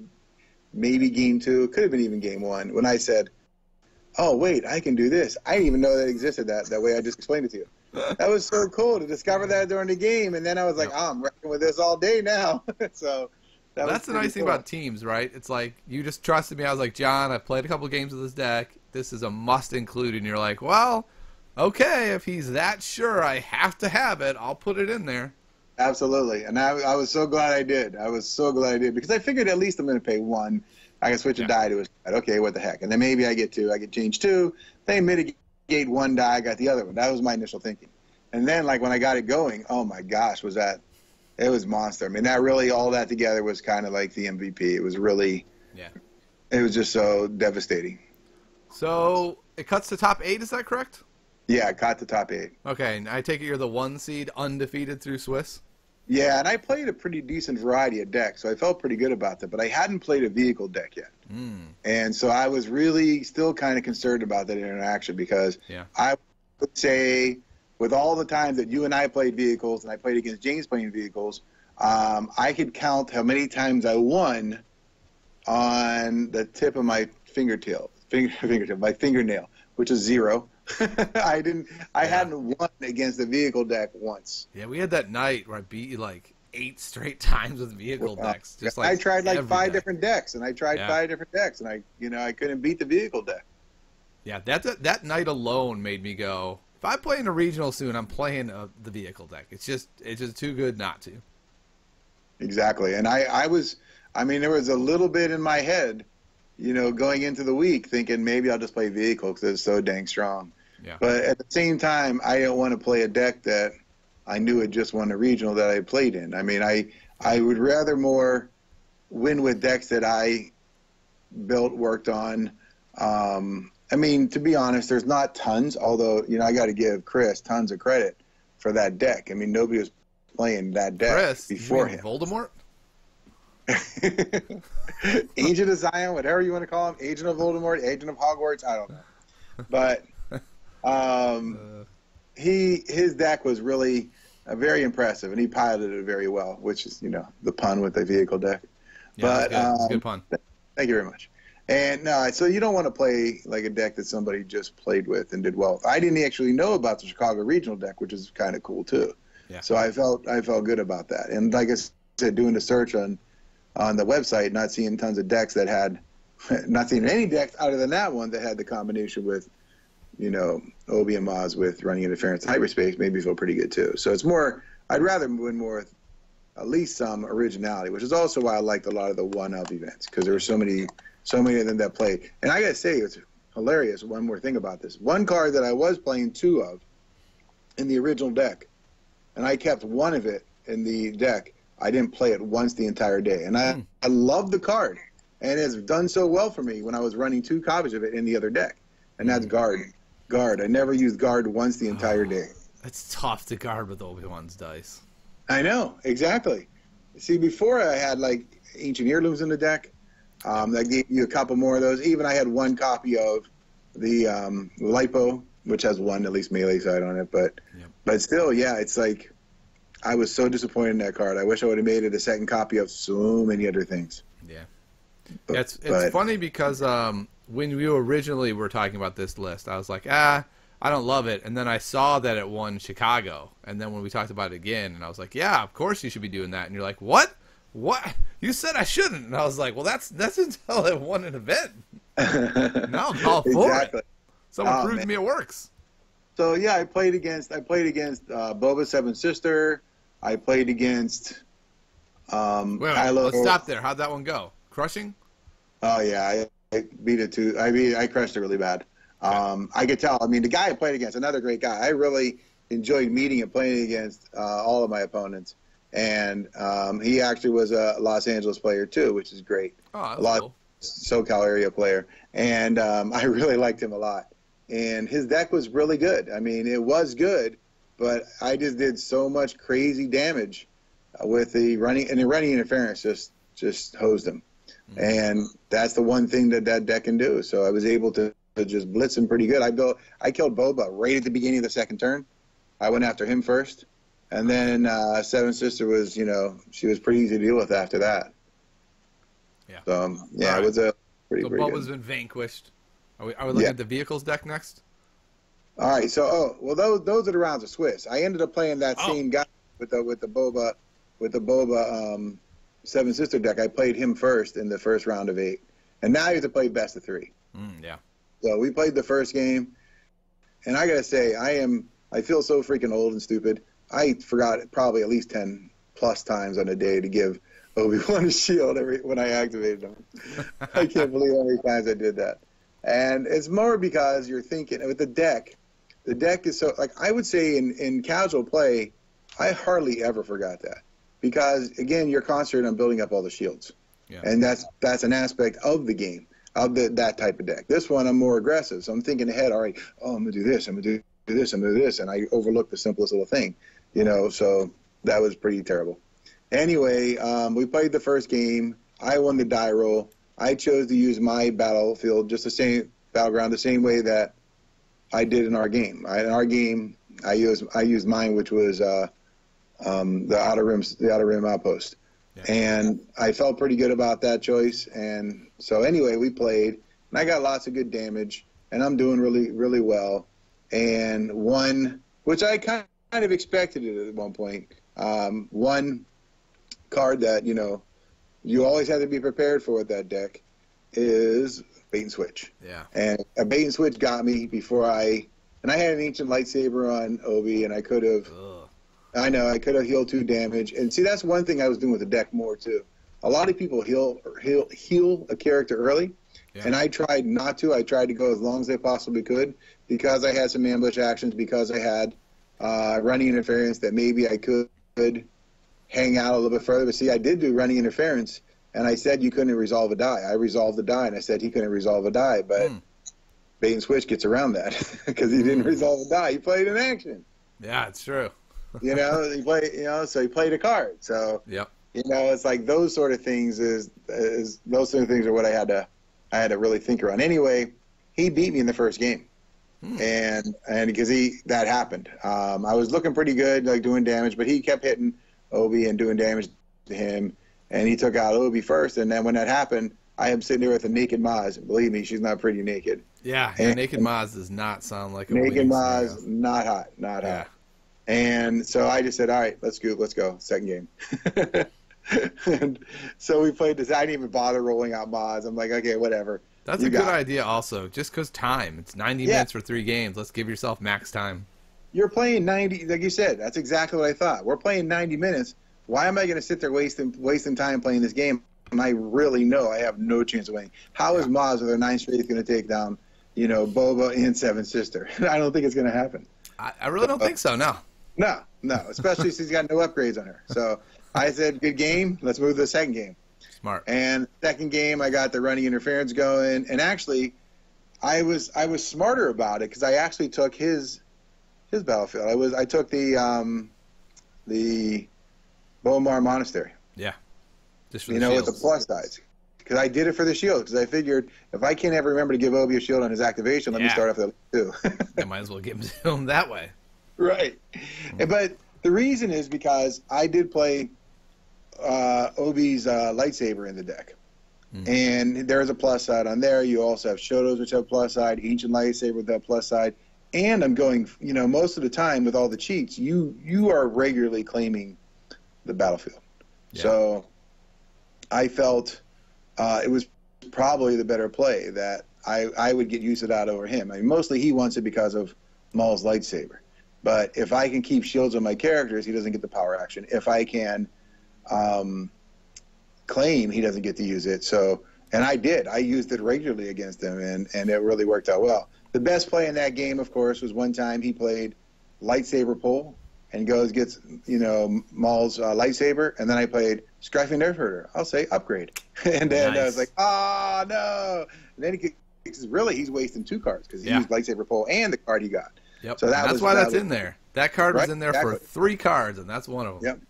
maybe game 2, it could have been even game 1, when I said, oh, wait, I can do this. I didn't even know that existed that way I just explained it to you. That was so cool to discover that during the game, and then I was like, oh, I'm wrecking with this all day now. So that's the nice thing about teams, right? It's like, you just trusted me. I was like, John, I've played a couple games with this deck. This is a must include. And you're like, well, okay, if he's that sure I have to have it, I'll put it in there. Absolutely. And I was so glad I did. I was so glad I did, because I figured at least I'm going to pay 1. I can switch a die to a side. Okay, what the heck? And then maybe I get 2. I get change 2. They mitigate 1 die. I got the other one. That was my initial thinking. And then, like, when I got it going, oh my gosh, it was monster. I mean, all that together was kind of like the MVP. It was really, it was just so devastating. So it cuts to top 8, is that correct? Yeah, it got to top 8. Okay, and I take it you're the 1 seed, undefeated through Swiss? Yeah, and I played a pretty decent variety of decks, so I felt pretty good about that. But I hadn't played a vehicle deck yet. And so I was really still kind of concerned about that interaction, because I would say, with all the times that you and I played vehicles, and I played against James playing vehicles, I could count how many times I won on the tip of my my fingernail, which is 0. I hadn't won against a vehicle deck once. Yeah, we had that night where I beat you like 8 straight times with vehicle decks. Just like I tried like 5 deck. different decks, and I tried 5 different decks, and I couldn't beat the vehicle deck. Yeah, that night alone made me go, if I'm playing a regional soon, I'm playing the vehicle deck. It's just too good not to. Exactly. And there was a little bit in my head, going into the week, thinking maybe I'll just play vehicle because it's so dang strong. Yeah. But at the same time, I didn't want to play a deck that I knew had just won a regional that I played in. I mean, I would rather more win with decks that I worked on. I mean, to be honest, there's not tons, although, I got to give Chris tons of credit for that deck. I mean, nobody was playing that deck before him. Voldemort? Agent of Zion, whatever you want to call him, Agent of Voldemort, Agent of Hogwarts, I don't know. But his deck was really very impressive, and he piloted it very well, which is, the pun with the vehicle deck. Yeah, that's a good pun. Thank you very much. And no, so you don't want to play like a deck that somebody just played with and did well. I didn't actually know about the Chicago Regional deck, which is kind of cool too. Yeah. So I felt good about that. And like I said, doing the search on the website, not seeing tons of decks that had, not seeing any decks other than that one that had the combination with, Obi and Maz with running interference and hyperspace made me feel pretty good too. So it's more, I'd rather win more with at least some originality, which is also why I liked a lot of the one-of events, because there were so many of them that played. And I got to say, it's hilarious. One more thing about this. One card that I was playing 2 of in the original deck, and I kept 1 of it in the deck. I didn't play it once the entire day. And I love the card. And it's done so well for me when I was running 2 copies of it in the other deck. And that's Guard. I never used Guard once the entire day. It's tough to guard with Obi-Wan's dice. I know, exactly. See, before I had like Ancient Heirlooms in the deck. That gave you a couple more of those. Even I had 1 copy of the Lipo, which has 1 at least melee side on it. But still, yeah, it's like I was so disappointed in that card. I wish I would have made it a second copy of so many other things. Yeah. It's funny because when we originally were talking about this list, I was like, I don't love it. And then I saw that it won Chicago. And then when we talked about it again, and I was like, yeah, of course you should be doing that. And you're like, what? What? You said I shouldn't. And I was like, well, that's until it won an event. Now I'm all for it. Someone proved to me it works. So yeah, I played against Boba's 7 sister. I played against Wait, let's stop there. How'd that one go? Crushing? Oh yeah, beat it to. I crushed it really bad. I could tell. I mean, the guy I played against, another great guy. I really enjoyed meeting and playing against all of my opponents. And he actually was a Los Angeles player too, which is great. Oh, a lot cool. SoCal area player, and I really liked him a lot. And his deck was really good. I mean, it was good, but I just did so much crazy damage with the running interference. Just hosed him, and that's the one thing that deck can do. So I was able to just blitz him pretty good. I killed Boba right at the beginning of the second turn. I went after him first. And then Seven Sister was, she was pretty easy to deal with after that. Yeah. So, yeah, it was a pretty good. Bubba's been vanquished. Are we looking at the vehicles deck next? All right. So, those are the rounds of Swiss. I ended up playing that same guy with the Boba Seven Sister deck. I played him first in the first round of 8, and now you have to play best of 3. Yeah. So we played the first game, and I gotta say, I feel so freaking old and stupid. I forgot probably at least 10 plus times on a day to give Obi-Wan a shield when I activated him. I can't believe how many times I did that. And it's more because you're thinking with the deck is so, like, I would say in casual play, I hardly ever forgot that. Because, again, you're concentrating on building up all the shields. Yeah. And that's an aspect of the game, of that type of deck. This one, I'm more aggressive. So I'm thinking ahead, all right, I'm going to do this, I'm going to do this, I'm going to do this. And I overlook the simplest little thing. So that was pretty terrible. Anyway, we played the first game. I won the die roll. I chose to use my battlefield, just the same battleground, the same way that I did in our game. In our game, I used mine, which was the outer rim outpost, and I felt pretty good about that choice. And so anyway, we played, and I got lots of good damage, and I'm doing really, really well. And one, which I kind of expected it at one point. One card that you always have to be prepared for with that deck is bait and switch. Yeah. And a bait and switch got me before I had an ancient lightsaber on Obi, and I could have healed 2 damage. And see, that's one thing I was doing with the deck more too. A lot of people heal a character early, and I tried not to. I tried to go as long as I possibly could because I had some ambush actions, because I had running interference that maybe I could hang out a little bit further. But see, I did do running interference, and I said you couldn't resolve a die. I resolved the die, and I said he couldn't resolve a die. But bait and switch gets around that because he didn't resolve a die. He played an action. Yeah, it's true. He played. So he played a card. So it's like those sort of things those sort of things are what I had to really think around. Anyway, he beat me in the first game. And because that happened, I was looking pretty good, like doing damage, but he kept hitting Obi and doing damage to him, and he took out Obi first. And then when that happened, I am sitting there with a naked Maz. And believe me, she's not pretty naked. Yeah, naked Maz does not sound like a naked Maz. Not hot. And so I just said, all right, let's go, second game. And so we played this. I didn't even bother rolling out Maz. I'm like, okay, whatever. That's a good idea also, just because time. It's 90 minutes for 3 games. Let's give yourself max time. You're playing 90, like you said. That's exactly what I thought. We're playing 90 minutes. Why am I going to sit there wasting time playing this game when I really know I have no chance of winning? How is Maz with her 9 strength going to take down, Boba and Seven Sister? I don't think it's going to happen. I really don't think so, no. No, especially since he's got no upgrades on her. So I said, good game. Let's move to the second game. Smart. And second game, I got the running interference going, and actually, I was smarter about it because I actually took his battlefield. I took the Bomar Monastery. Yeah. Just for the shields. With the plus sides, because I did it for the shield. Because I figured if I can't ever remember to give Obi a shield on his activation, let me start off with two. I might as well give him that way. Right. But the reason is because I did play Obi's lightsaber in the deck. And there's a plus side on there. You also have Shotos, which have a plus side, Ancient Lightsaber with that plus side. And I'm going, most of the time with all the cheats, you are regularly claiming the battlefield. Yeah. So I felt it was probably the better play that I would get use of that over him. I mean, mostly he wants it because of Maul's lightsaber. But if I can keep shields on my characters, he doesn't get the power action. If I can claim, he doesn't get to use it. So, And I did. I used it regularly against him, and it really worked out well. The best play in that game, of course, was one time he played lightsaber pull and gets, Maul's lightsaber, and then I played Scruffy Nerf Herder. I'll say upgrade. And then I was like, oh, no. And then he's wasting 2 cards because he used lightsaber pull and the card he got. Yep. So that's why that's in there. That card was in there for 3 cards, and that's one of them. Yep.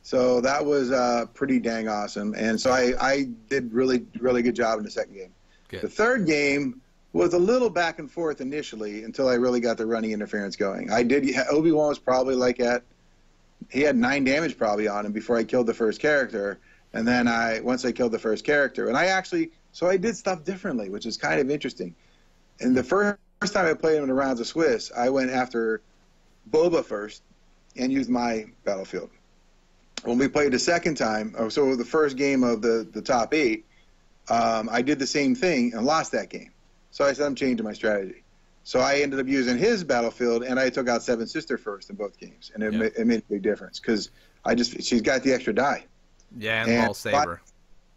So that was pretty dang awesome. And so I did really, really good job in the second game. Good. The third game was a little back and forth initially until I really got the running interference going. Obi-Wan was probably he had 9 damage probably on him before I killed the first character. And then once I killed the first character, and I did stuff differently, which is kind of interesting. And the first time I played him in the rounds of Swiss, I went after Boba first and used my battlefield. When we played the second time, so the first game of the top 8, I did the same thing and lost that game. So I said, I'm changing my strategy. So I ended up using his battlefield, and I took out Seven Sister first in both games, and it made a big difference because she's got the extra die. Yeah, and Maul Saber.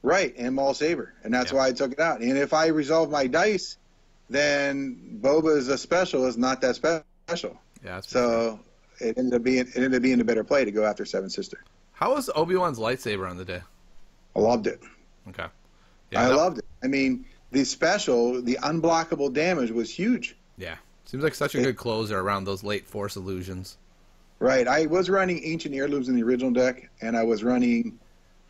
Right, and Maul Saber, and that's why I took it out. And if I resolve my dice, then Boba is a special, is not that special. Yeah, so it ended up being a better play to go after Seven Sister. How was Obi-Wan's lightsaber on the day? I loved it. Okay. Yeah, I loved it. I mean, the special, the unblockable damage was huge. Yeah. Seems like such a good closer around those late Force illusions. Right. I was running Ancient Heirlooms in the original deck, and I was running,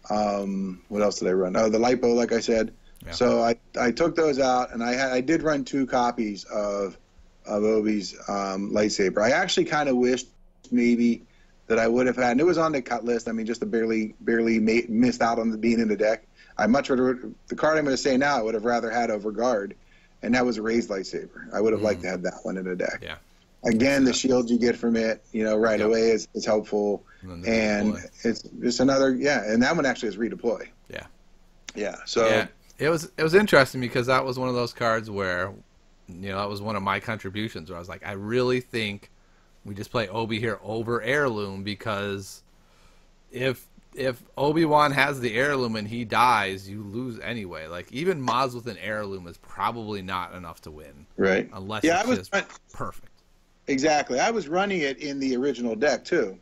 what else did I run? Oh, the Lipo, like I said. Yeah. So I took those out, and I did run 2 copies of Obi's lightsaber. I actually kind of wished maybe that I would have had, and it was on the cut list. I mean, just barely missed out on being in the deck. I much rather, the card I'm going to say now, I would have rather had over guard, and that was a raised lightsaber. I would have liked to have that one in the deck. Yeah. Again, the shield you get from it, right away is helpful, and it's just another, and that one actually is redeploy. Yeah. Yeah. So it was interesting because that was one of those cards where, that was one of my contributions where I was like, I really think we just play Obi here over Heirloom because if Obi-Wan has the Heirloom and he dies, you lose anyway. Like, even Maz with an Heirloom is probably not enough to win. Right. Unless it's just perfect. Exactly. I was running it in the original deck, too.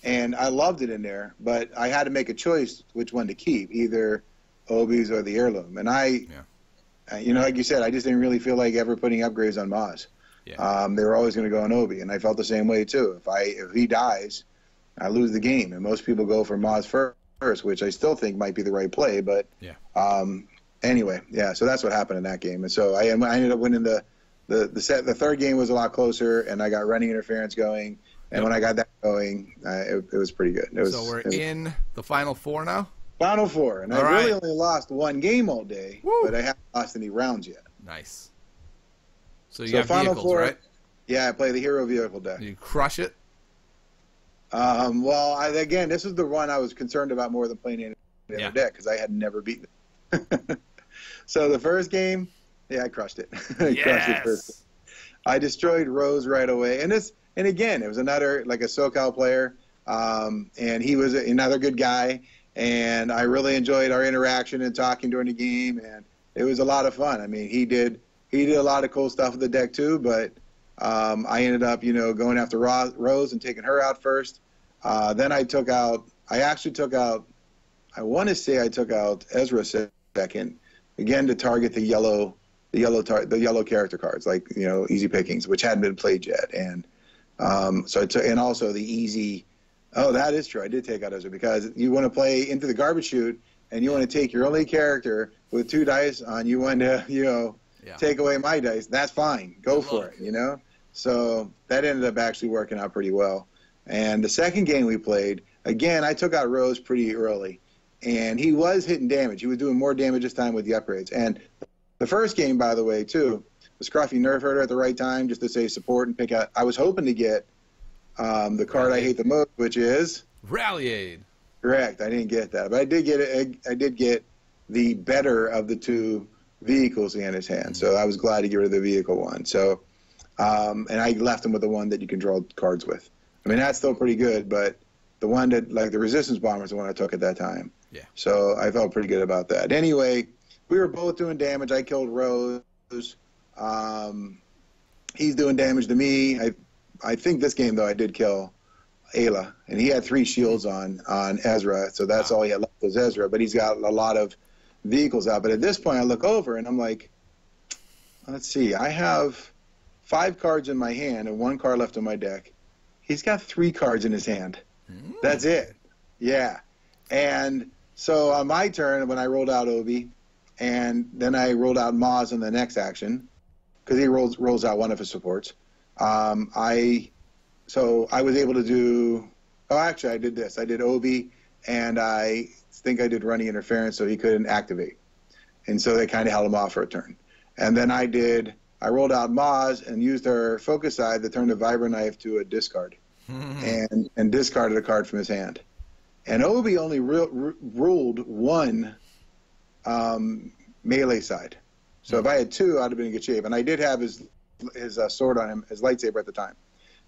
And I loved it in there, but I had to make a choice which one to keep, either Obi's or the Heirloom. And like you said, I just didn't really feel like ever putting upgrades on Maz. Yeah. They were always going to go on Obi, and I felt the same way, too. If he dies, I lose the game, and most people go for Maz first, which I still think might be the right play. But anyway, so that's what happened in that game, and so I ended up winning the third game was a lot closer, and I got running interference going, and when I got that going, it was pretty good. So we're in the Final 4 now. Final 4, and I really only lost 1 game all day, but I haven't lost any rounds yet. Nice. So you have Final vehicles, 4, right? Yeah, I play the hero vehicle deck. You crush it. Well, again, this is the one I was concerned about more than playing any other deck because I had never beaten it. So the first game, I crushed it. Crushed it first. I destroyed Rose right away, and again, it was another like a SoCal player, and he was another good guy, and I really enjoyed our interaction and talking during the game, and it was a lot of fun. I mean, he did a lot of cool stuff with the deck too, but I ended up, going after Rose and taking her out first. Then I took out Ezra second, again to target the yellow character cards, like, easy pickings, which hadn't been played yet. And so I took, and also the easy, that is true, I did take out Ezra because you want to play into the garbage chute and you want to take your only character with 2 dice on, you want to, take away my dice, that's fine. Go for it, So that ended up actually working out pretty well. And the second game we played, again, I took out Rose pretty early. And he was hitting damage. He was doing more damage this time with the upgrades. And the first game, by the way, too, was Scruffy Nerf Herder at the right time just to say support and pick out. I was hoping to get the card I hate the most, which is Rally Aid. Correct. I didn't get that. But I did get the better of the 2 vehicles he had in his hand. So I was glad to get rid of the vehicle one. So, and I left him with the one that you can draw cards with. I mean, that's still pretty good, but the one that, like the Resistance Bomber is the one I took at that time. Yeah. So I felt pretty good about that. Anyway, we were both doing damage. I killed Rose. He's doing damage to me. I think this game though I did kill Ayla, and he had 3 shields on Ezra, so that's all he had left was Ezra. But he's got a lot of vehicles out. But at this point, I look over and I'm like, let's see, I have 5 cards in my hand and 1 card left in my deck. He's got 3 cards in his hand. That's it. Yeah. And so on my turn, when I rolled out Obi, and then I rolled out Maz in the next action, because he rolls out one of his supports. So I was able to do. Oh, actually, I did this. I did Obi, and I think I did running interference, so he couldn't activate, and so they kind of held him off for a turn. And then I rolled out Maz and used her focus side to turn the Vibra Knife to a discard, and discarded a card from his hand. And Obi only ruled 1 melee side. So if I had 2, I'd have been in good shape. And I did have his sword on him, his lightsaber at the time.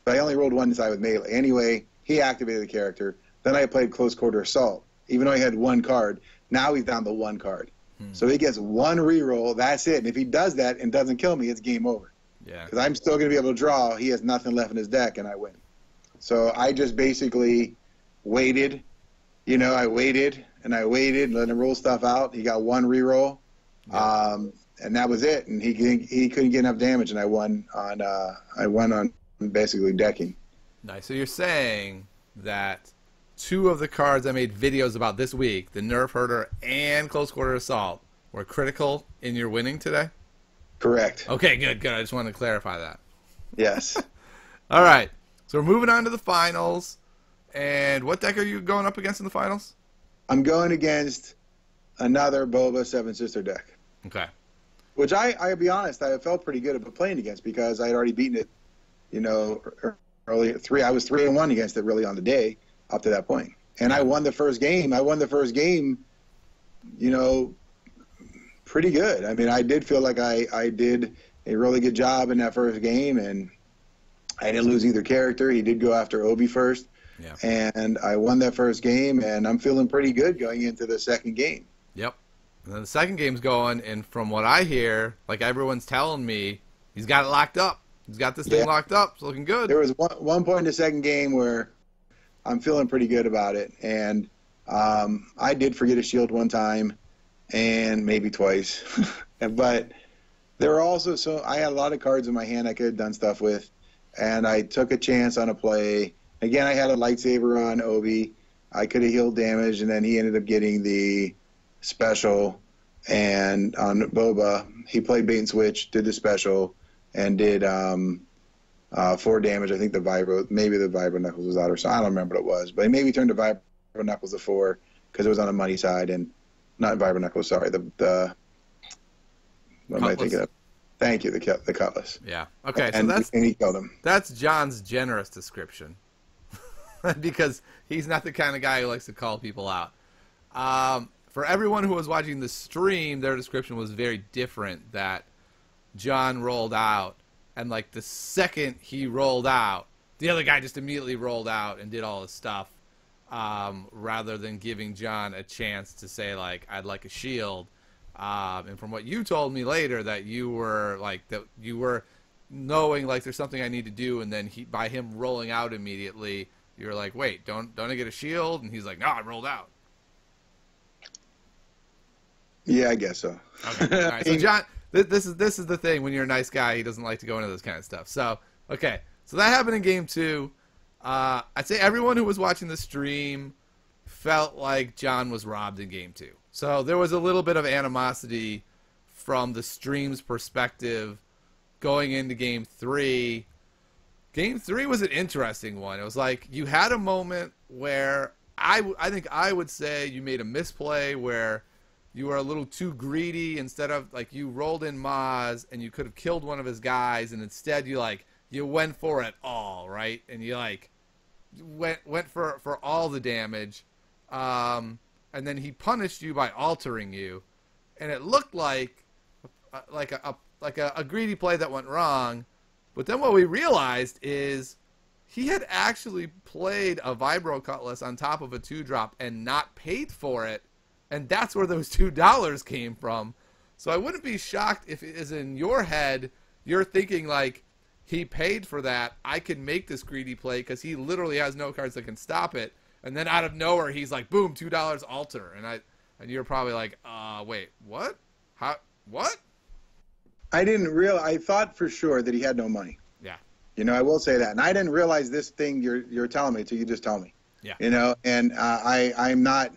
But I only rolled 1 side with melee. Anyway, he activated the character. Then I played Close Quarter Assault. Even though he had 1 card, now he's down to 1 card. So he gets 1 reroll. That's it. And if he does that and doesn't kill me, it's game over. Yeah. Because I'm still going to be able to draw. He has nothing left in his deck, and I win. So I just basically waited. You know, I waited and let him roll stuff out. He got 1 reroll. Yeah. And that was it. And he couldn't get enough damage, and I won on basically decking. Nice. So you're saying that 2 of the cards I made videos about this week, the Nerf Herder and Close Quarter Assault, were critical in your winning today? Correct. Okay, good. I just wanted to clarify that. Yes. All right. So we're moving on to the finals. And what deck are you going up against in the finals? I'm going against another Boba Seven Sister deck. Okay. Which I'll be honest, I felt pretty good about playing against because I had already beaten it, you know, early 3. I was 3-1 against it really on the day up to that point. And I won the first game. You know, pretty good. I mean, I did feel like I did a really good job in that first game, and I didn't lose either character. He did go after Obi first. Yeah. And I won that first game, and I'm feeling pretty good going into the second game. Yep. And then the second game's going, and from what I hear, like everyone's telling me, he's got it locked up. He's got this thing locked up. It's looking good. There was one point in the second game where I'm feeling pretty good about it. And I did forget a shield one time and maybe twice. But there were also I had a lot of cards in my hand I could have done stuff with. And I took a chance on a play. Again, I had a lightsaber on Obi. I could have healed damage, and then he ended up getting the special. And on Boba, he played bait and switch, did the special, and did 4 damage. I think the Vibro Knuckles was out or something. I don't remember what it was, but he maybe turned the Vibro Knuckles to 4 because it was on the money side, and not Vibro Knuckles. Sorry, the what am I thinking of? Thank you, the Cutlass. Yeah. Okay. And he killed him. That's John's generous description, because he's not the kind of guy who likes to call people out. For everyone who was watching the stream, their description was very different. That John rolled out, and like the second he rolled out, the other guy just immediately rolled out and did all his stuff, rather than giving John a chance to say, like, I'd like a shield. And from what you told me later, that you were knowing like there's something I need to do, and then by him rolling out immediately, you're like, wait, don't I get a shield? And he's like, no, I rolled out. Yeah, I guess so. Okay. All right. So John, this is the thing. When you're a nice guy, he doesn't like to go into this kind of stuff. So okay, so that happened in game 2. I'd say everyone who was watching the stream felt like John was robbed in game 2. So there was a little bit of animosity from the stream's perspective going into game 3. Game 3 was an interesting one. It was like you had a moment where I think I would say you made a misplay where you were a little too greedy. Instead of, like, you rolled in Maz and you could have killed one of his guys, and instead you went for it all, right? And you like went for all the damage. And then he punished you by altering you, and it looked like a greedy play that went wrong. But then what we realized is he had actually played a Vibro Cutlass on top of a 2-drop and not paid for it, and that's where those $2 came from. So I wouldn't be shocked if it is in your head, you're thinking like, he paid for that, I can make this greedy play because he literally has no cards that can stop it. And then out of nowhere, he's like, boom, $2 alter. And you're probably like, wait, what? How? What? I thought for sure that he had no money. Yeah. You know, I will say that. And I didn't realize this thing you're telling me until you just tell me. Yeah. You know, and I'm not,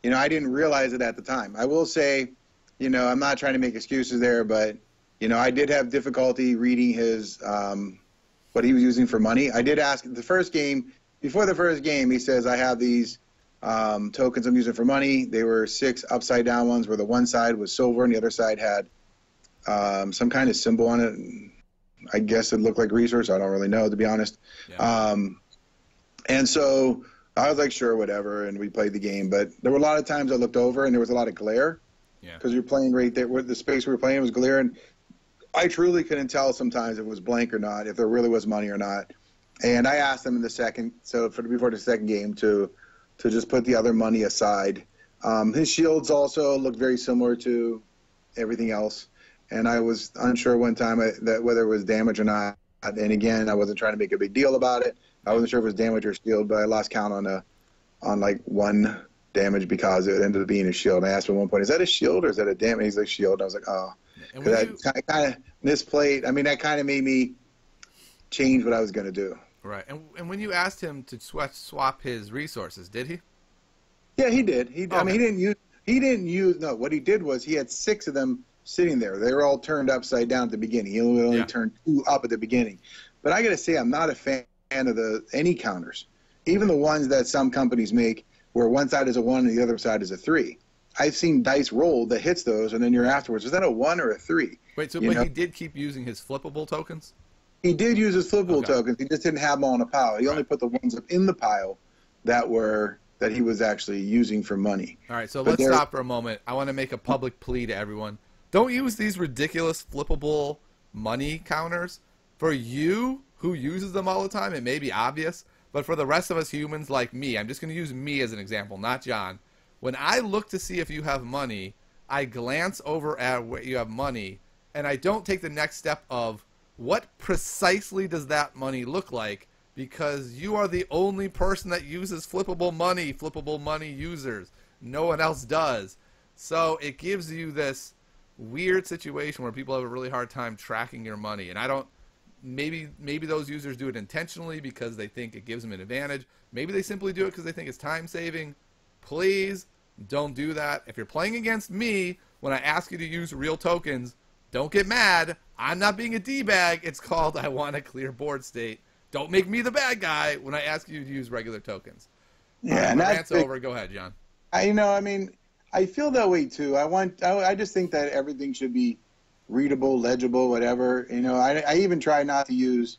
you know, I didn't realize it at the time. I will say, you know, I'm not trying to make excuses there, but, you know, I did have difficulty reading his, what he was using for money. I did ask the first game, before the first game, he says, I have these tokens I'm using for money. They were 6 upside down ones where the one side was silver and the other side had some kind of symbol on it. I guess it looked like resource. I don't really know, to be honest. Yeah. And so I was like, sure, whatever, and we played the game. But there were a lot of times I looked over and there was a lot of glare. Yeah. Because you're playing right there where the space we were playing was glare, and I truly couldn't tell sometimes if it was blank or not, if there really was money or not. And I asked them in the second, before the second game, to just put the other money aside. His shields also looked very similar to everything else, and I was unsure one time that whether it was damage or not. And again, I wasn't trying to make a big deal about it. I wasn't sure if it was damage or shield, but I lost count on like one damage because it ended up being a shield. And I asked him at one point, "Is that a shield or is that a damage?" He's like, "Shield." And I was like, "Oh." I kind of misplayed. I mean, that kind of made me change what I was going to do. Right. And when you asked him to swap his resources, did he? Yeah, he did. I mean, he didn't use. No, what he did was he had 6 of them sitting there. They were all turned upside down at the beginning. He only turned 2 up at the beginning. But I got to say, I'm not a fan of any counters, even the ones that some companies make, where one side is a 1 and the other side is a 3. I've seen dice roll that hits those, and then you're afterwards, is that a 1 or a 3? Wait, so but he did keep using his flippable tokens? He did use his flippable tokens. He just didn't have them all in a pile. He only put the ones up in the pile that he was actually using for money. All right, so let's stop for a moment. I want to make a public plea to everyone. Don't use these ridiculous flippable money counters. For you, who uses them all the time, it may be obvious, but for the rest of us humans like me, I'm just going to use me as an example, not John. When I look to see if you have money, I glance over at where you have money, and I don't take the next step of what precisely does that money look like, because you are the only person that uses flippable money users. No one else does. So it gives you this weird situation where people have a really hard time tracking your money. And I don't, maybe those users do it intentionally because they think it gives them an advantage. Maybe they simply do it because they think it's time saving. Please don't do that. If you're playing against me, when I ask you to use real tokens, don't get mad. I'm not being a D-bag. It's called I want a clear board state. Don't make me the bad guy when I ask you to use regular tokens. Yeah, and that's over. Go ahead, John. I feel that way too. I just think that everything should be readable, legible, whatever. I even try not to use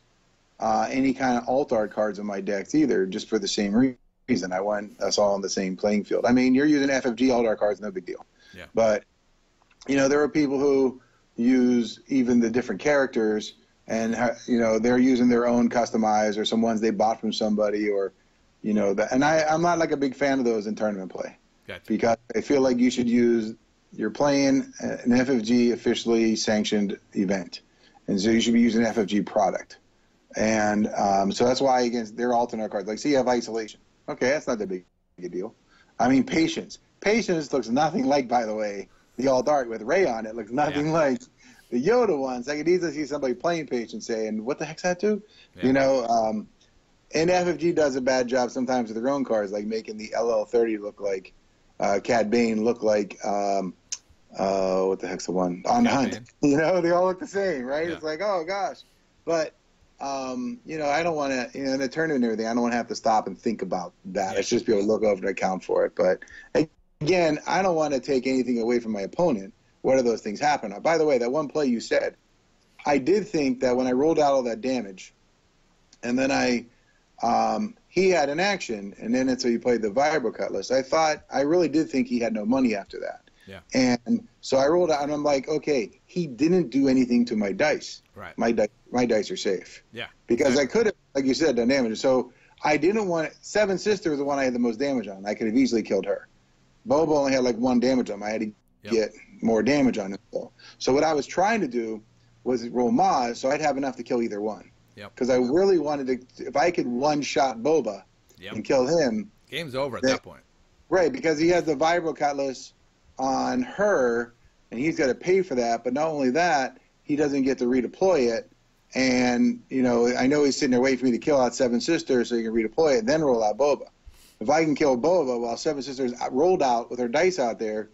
any kind of alt art cards in my decks either, just for the same reason. I want us all on the same playing field. I mean, you're using FFG alt art cards, no big deal. Yeah. But there are people who use even the different characters, and they're using their own customized or some ones they bought from somebody, or that. And I'm not like a big fan of those in tournament play. Gotcha. Because I feel like you're playing an FFG officially sanctioned event, and so you should be using an FFG product. And so that's why against their alternate cards, like, see, you have isolation. Okay, that's not that big a deal. I mean, patience. Patience looks nothing like, by the way, the alt art with Ray on it. Looks nothing like the Yoda ones. I could easily see somebody playing patience saying, "What the heck's that do?" Yeah. And FFG does a bad job sometimes with their own cards, like making the LL30 look like Cad Bane, look like what the heck's the one on the Hunt? Bane. They all look the same, right? Yeah. It's like, oh gosh, but I don't want to, in a tournament and everything, I don't want to have to stop and think about that. Yeah. I should just be able to look over and account for it. But again, I don't want to take anything away from my opponent. What do those things happen? By the way, that one play you said, I did think that when I rolled out all that damage, and then he had an action, and then until you played the Vibro Cutlass, I really did think he had no money after that. Yeah. And so I rolled out, and I'm like, okay, he didn't do anything to my dice. Right. My dice are safe. Yeah. Because I could have, like you said, done damage. So I didn't want Seven Sister was the one I had the most damage on. I could have easily killed her. Bobo only had like 1 damage on him. I had to Yep. get more damage on him. So what I was trying to do was roll Maz, so I'd have enough to kill either one. Yep. Because I really wanted to, if I could one-shot Boba Yep. and kill him. Game's over at that point. Right, because he has the Vibro Cutlass on her, and he's got to pay for that. But not only that, he doesn't get to redeploy it. And, you know, I know he's sitting there waiting for me to kill out Seven Sisters so he can redeploy it and then roll out Boba. If I can kill Boba while Seven Sisters rolled out with her dice out there,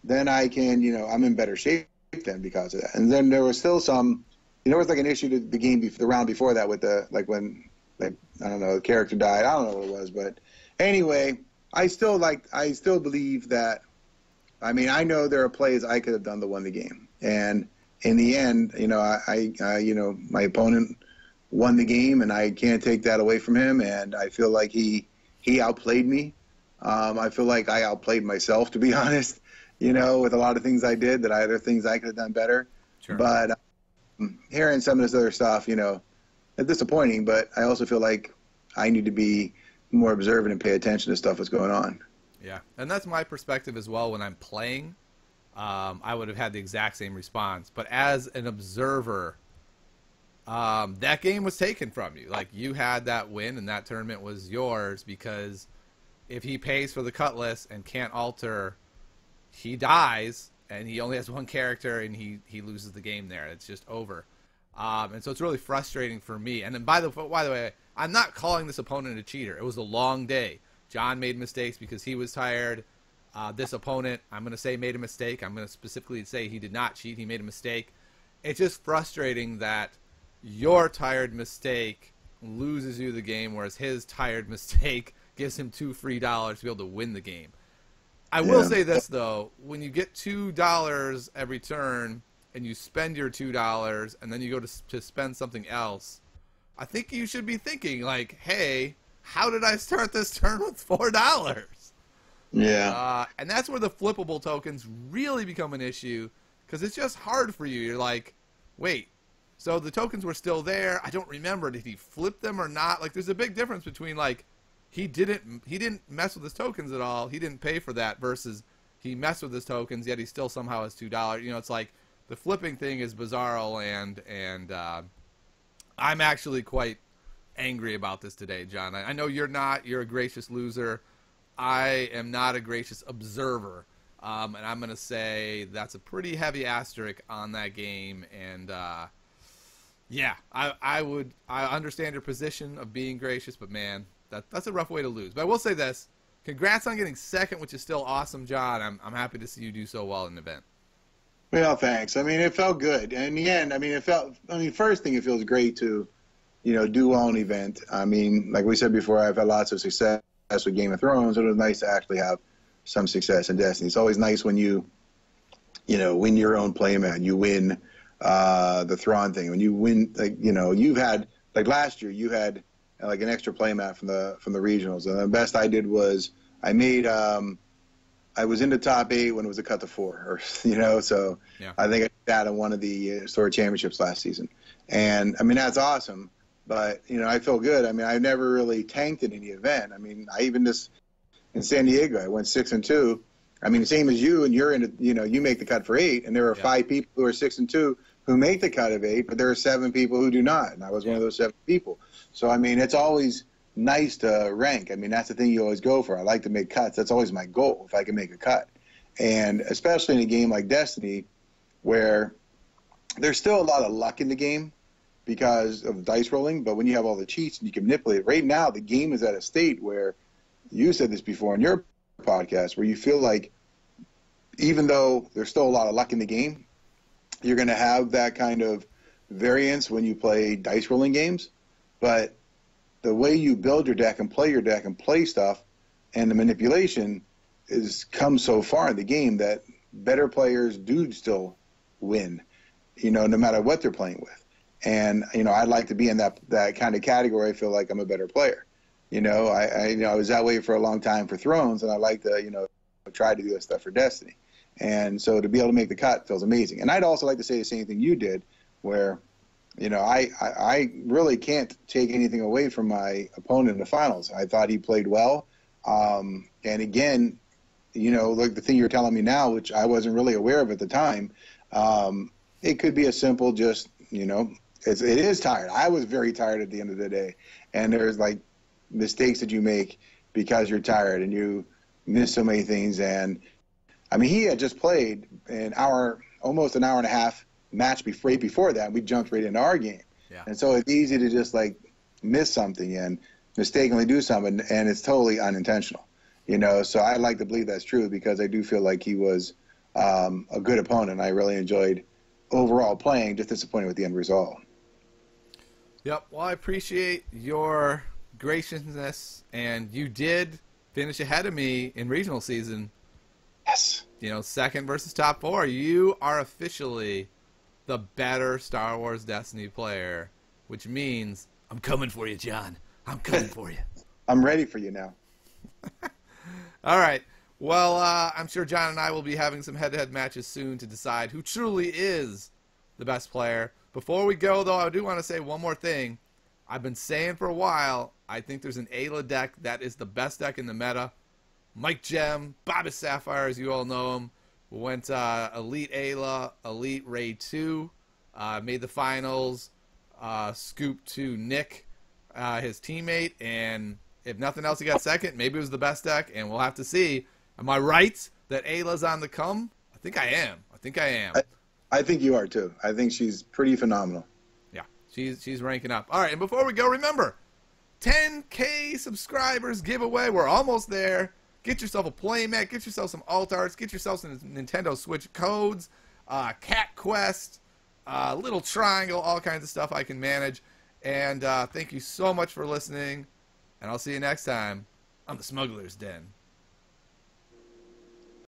then I can, you know, I'm in better shape then because of that. And then there was still some, you know, it was like an issue to the game, the round before that with the, like when, like, I don't know, the character died. I don't know what it was. But anyway, I still believe that, I mean, I know there are plays I could have done to win the game. And in the end, you know, I you know, my opponent won the game, and I can't take that away from him. And I feel like he outplayed me. I feel like I outplayed myself, to be honest, you know, with a lot of things I did that other things I could have done better. Sure. But hearing some of this other stuff, you know, it's disappointing, but I also feel like I need to be more observant and pay attention to stuff that's going on. Yeah, and that's my perspective as well when I'm playing. I would have had the exact same response. But as an observer, that game was taken from you. Like, you had that win, and that tournament was yours because if he pays for the Cutlass and can't alter, he dies, and he only has one character, and he loses the game there. It's just over. And so it's really frustrating for me. And then, by the way, I'm not calling this opponent a cheater. It was a long day. John made mistakes because he was tired. This opponent, I'm going to say, made a mistake. I'm going to specifically say he did not cheat. He made a mistake. It's just frustrating that your tired mistake loses you the game, whereas his tired mistake gives him $2 free to be able to win the game. I will say this, though. When you get $2 every turn and you spend your $2 and then you go to spend something else, I think you should be thinking, like, hey, how did I start this turn with $4? Yeah. And that's where the flippable tokens really become an issue because it's just hard for you. You're like, wait, so the tokens were still there. I don't remember. Did he flip them or not? Like, there's a big difference between, like, he didn't mess with his tokens at all. He didn't pay for that versus he messed with his tokens, yet he still somehow has $2. You know, it's like the flipping thing is bizarro, and I'm actually quite angry about this today, John. I know you're not. You're a gracious loser. I am not a gracious observer, and I'm going to say that's a pretty heavy asterisk on that game. And yeah, I understand your position of being gracious, but man, that's a rough way to lose. But I will say this: congrats on getting second, which is still awesome, John. I'm happy to see you do so well in the event. Well, thanks. I mean, it felt good. And in the end, I mean, first thing, it feels great to, you know, do well an event. I mean, like we said before, I've had lots of success with Game of Thrones. It was nice to actually have some success in Destiny. It's always nice when you know, win your own playmat. You win the Thrawn thing. When you win, like, you know, you've had, like last year, you had like an extra playmat from the regionals. And the best I did was I made I was in the top 8 when it was a cut to 4, or, you know, so yeah. I think I did that in one of the Store Championships last season. And, I mean, that's awesome. But, you know, I feel good. I mean, I never really tanked in any event. I mean, I even just in San Diego, I went 6-2. I mean, same as you, and you're in, you know, you make the cut for 8, and there are 5 people who are 6-2 who make the cut of 8, but there are 7 people who do not, and I was one of those 7 people. So, I mean, it's always nice to rank. I mean, that's the thing you always go for. I like to make cuts. That's always my goal, if I can make a cut. And especially in a game like Destiny, where there's still a lot of luck in the game because of dice rolling, but when you have all the cheats and you can manipulate, right now the game is at a state where, you said this before in your podcast, where you feel like even though there's still a lot of luck in the game, you're going to have that kind of variance when you play dice rolling games. But the way you build your deck and play stuff and the manipulation is come so far in the game that better players do still win, you know, no matter what they're playing with. And, you know, I'd like to be in that kind of category. I feel like I'm a better player. You know, I was that way for a long time for Thrones, and I like to, you know, try to do that stuff for Destiny. And so to be able to make the cut feels amazing. And I'd also like to say the same thing you did, where, you know, I really can't take anything away from my opponent in the finals. I thought he played well. And again, like the thing you're telling me now, which I wasn't really aware of at the time, it could be a simple just, it is tired. I was very tired at the end of the day. And there's like mistakes that you make because you're tired and you miss so many things. And I mean, he had just played almost an hour and a half match before that. We jumped right into our game. Yeah. And so it's easy to just like miss something and mistakenly do something, and it's totally unintentional. So I'd like to believe that's true because I do feel like he was a good opponent. I really enjoyed overall playing, just disappointed with the end result. Yep. Well, I appreciate your graciousness, and you did finish ahead of me in regional season. Yes. Second versus top 4. You are officially the better Star Wars Destiny player, which means I'm coming for you, John. I'm coming for you. I'm ready for you now. All right. Well, I'm sure John and I will be having some head-to-head matches soon to decide who truly is the best player. Before we go, though, I do want to say one more thing. I've been saying for a while, I think there's an Ayla deck that is the best deck in the meta. Mike Gem, Bobby Sapphire, as you all know him, went Elite Ayla, Elite Raid 2, made the finals, scooped to Nick, his teammate, and if nothing else, he got second. Maybe it was the best deck, and we'll have to see. Am I right that Ayla's on the come? I think I am. I think you are, too. I think she's pretty phenomenal. Yeah, she's ranking up. All right, and before we go, remember, 10K subscribers giveaway. We're almost there. Get yourself a playmat. Get yourself some alt arts. Get yourself some Nintendo Switch codes, Cat Quest, Little Triangle, all kinds of stuff I can manage. And thank you so much for listening. And I'll see you next time on the Smugglers Den.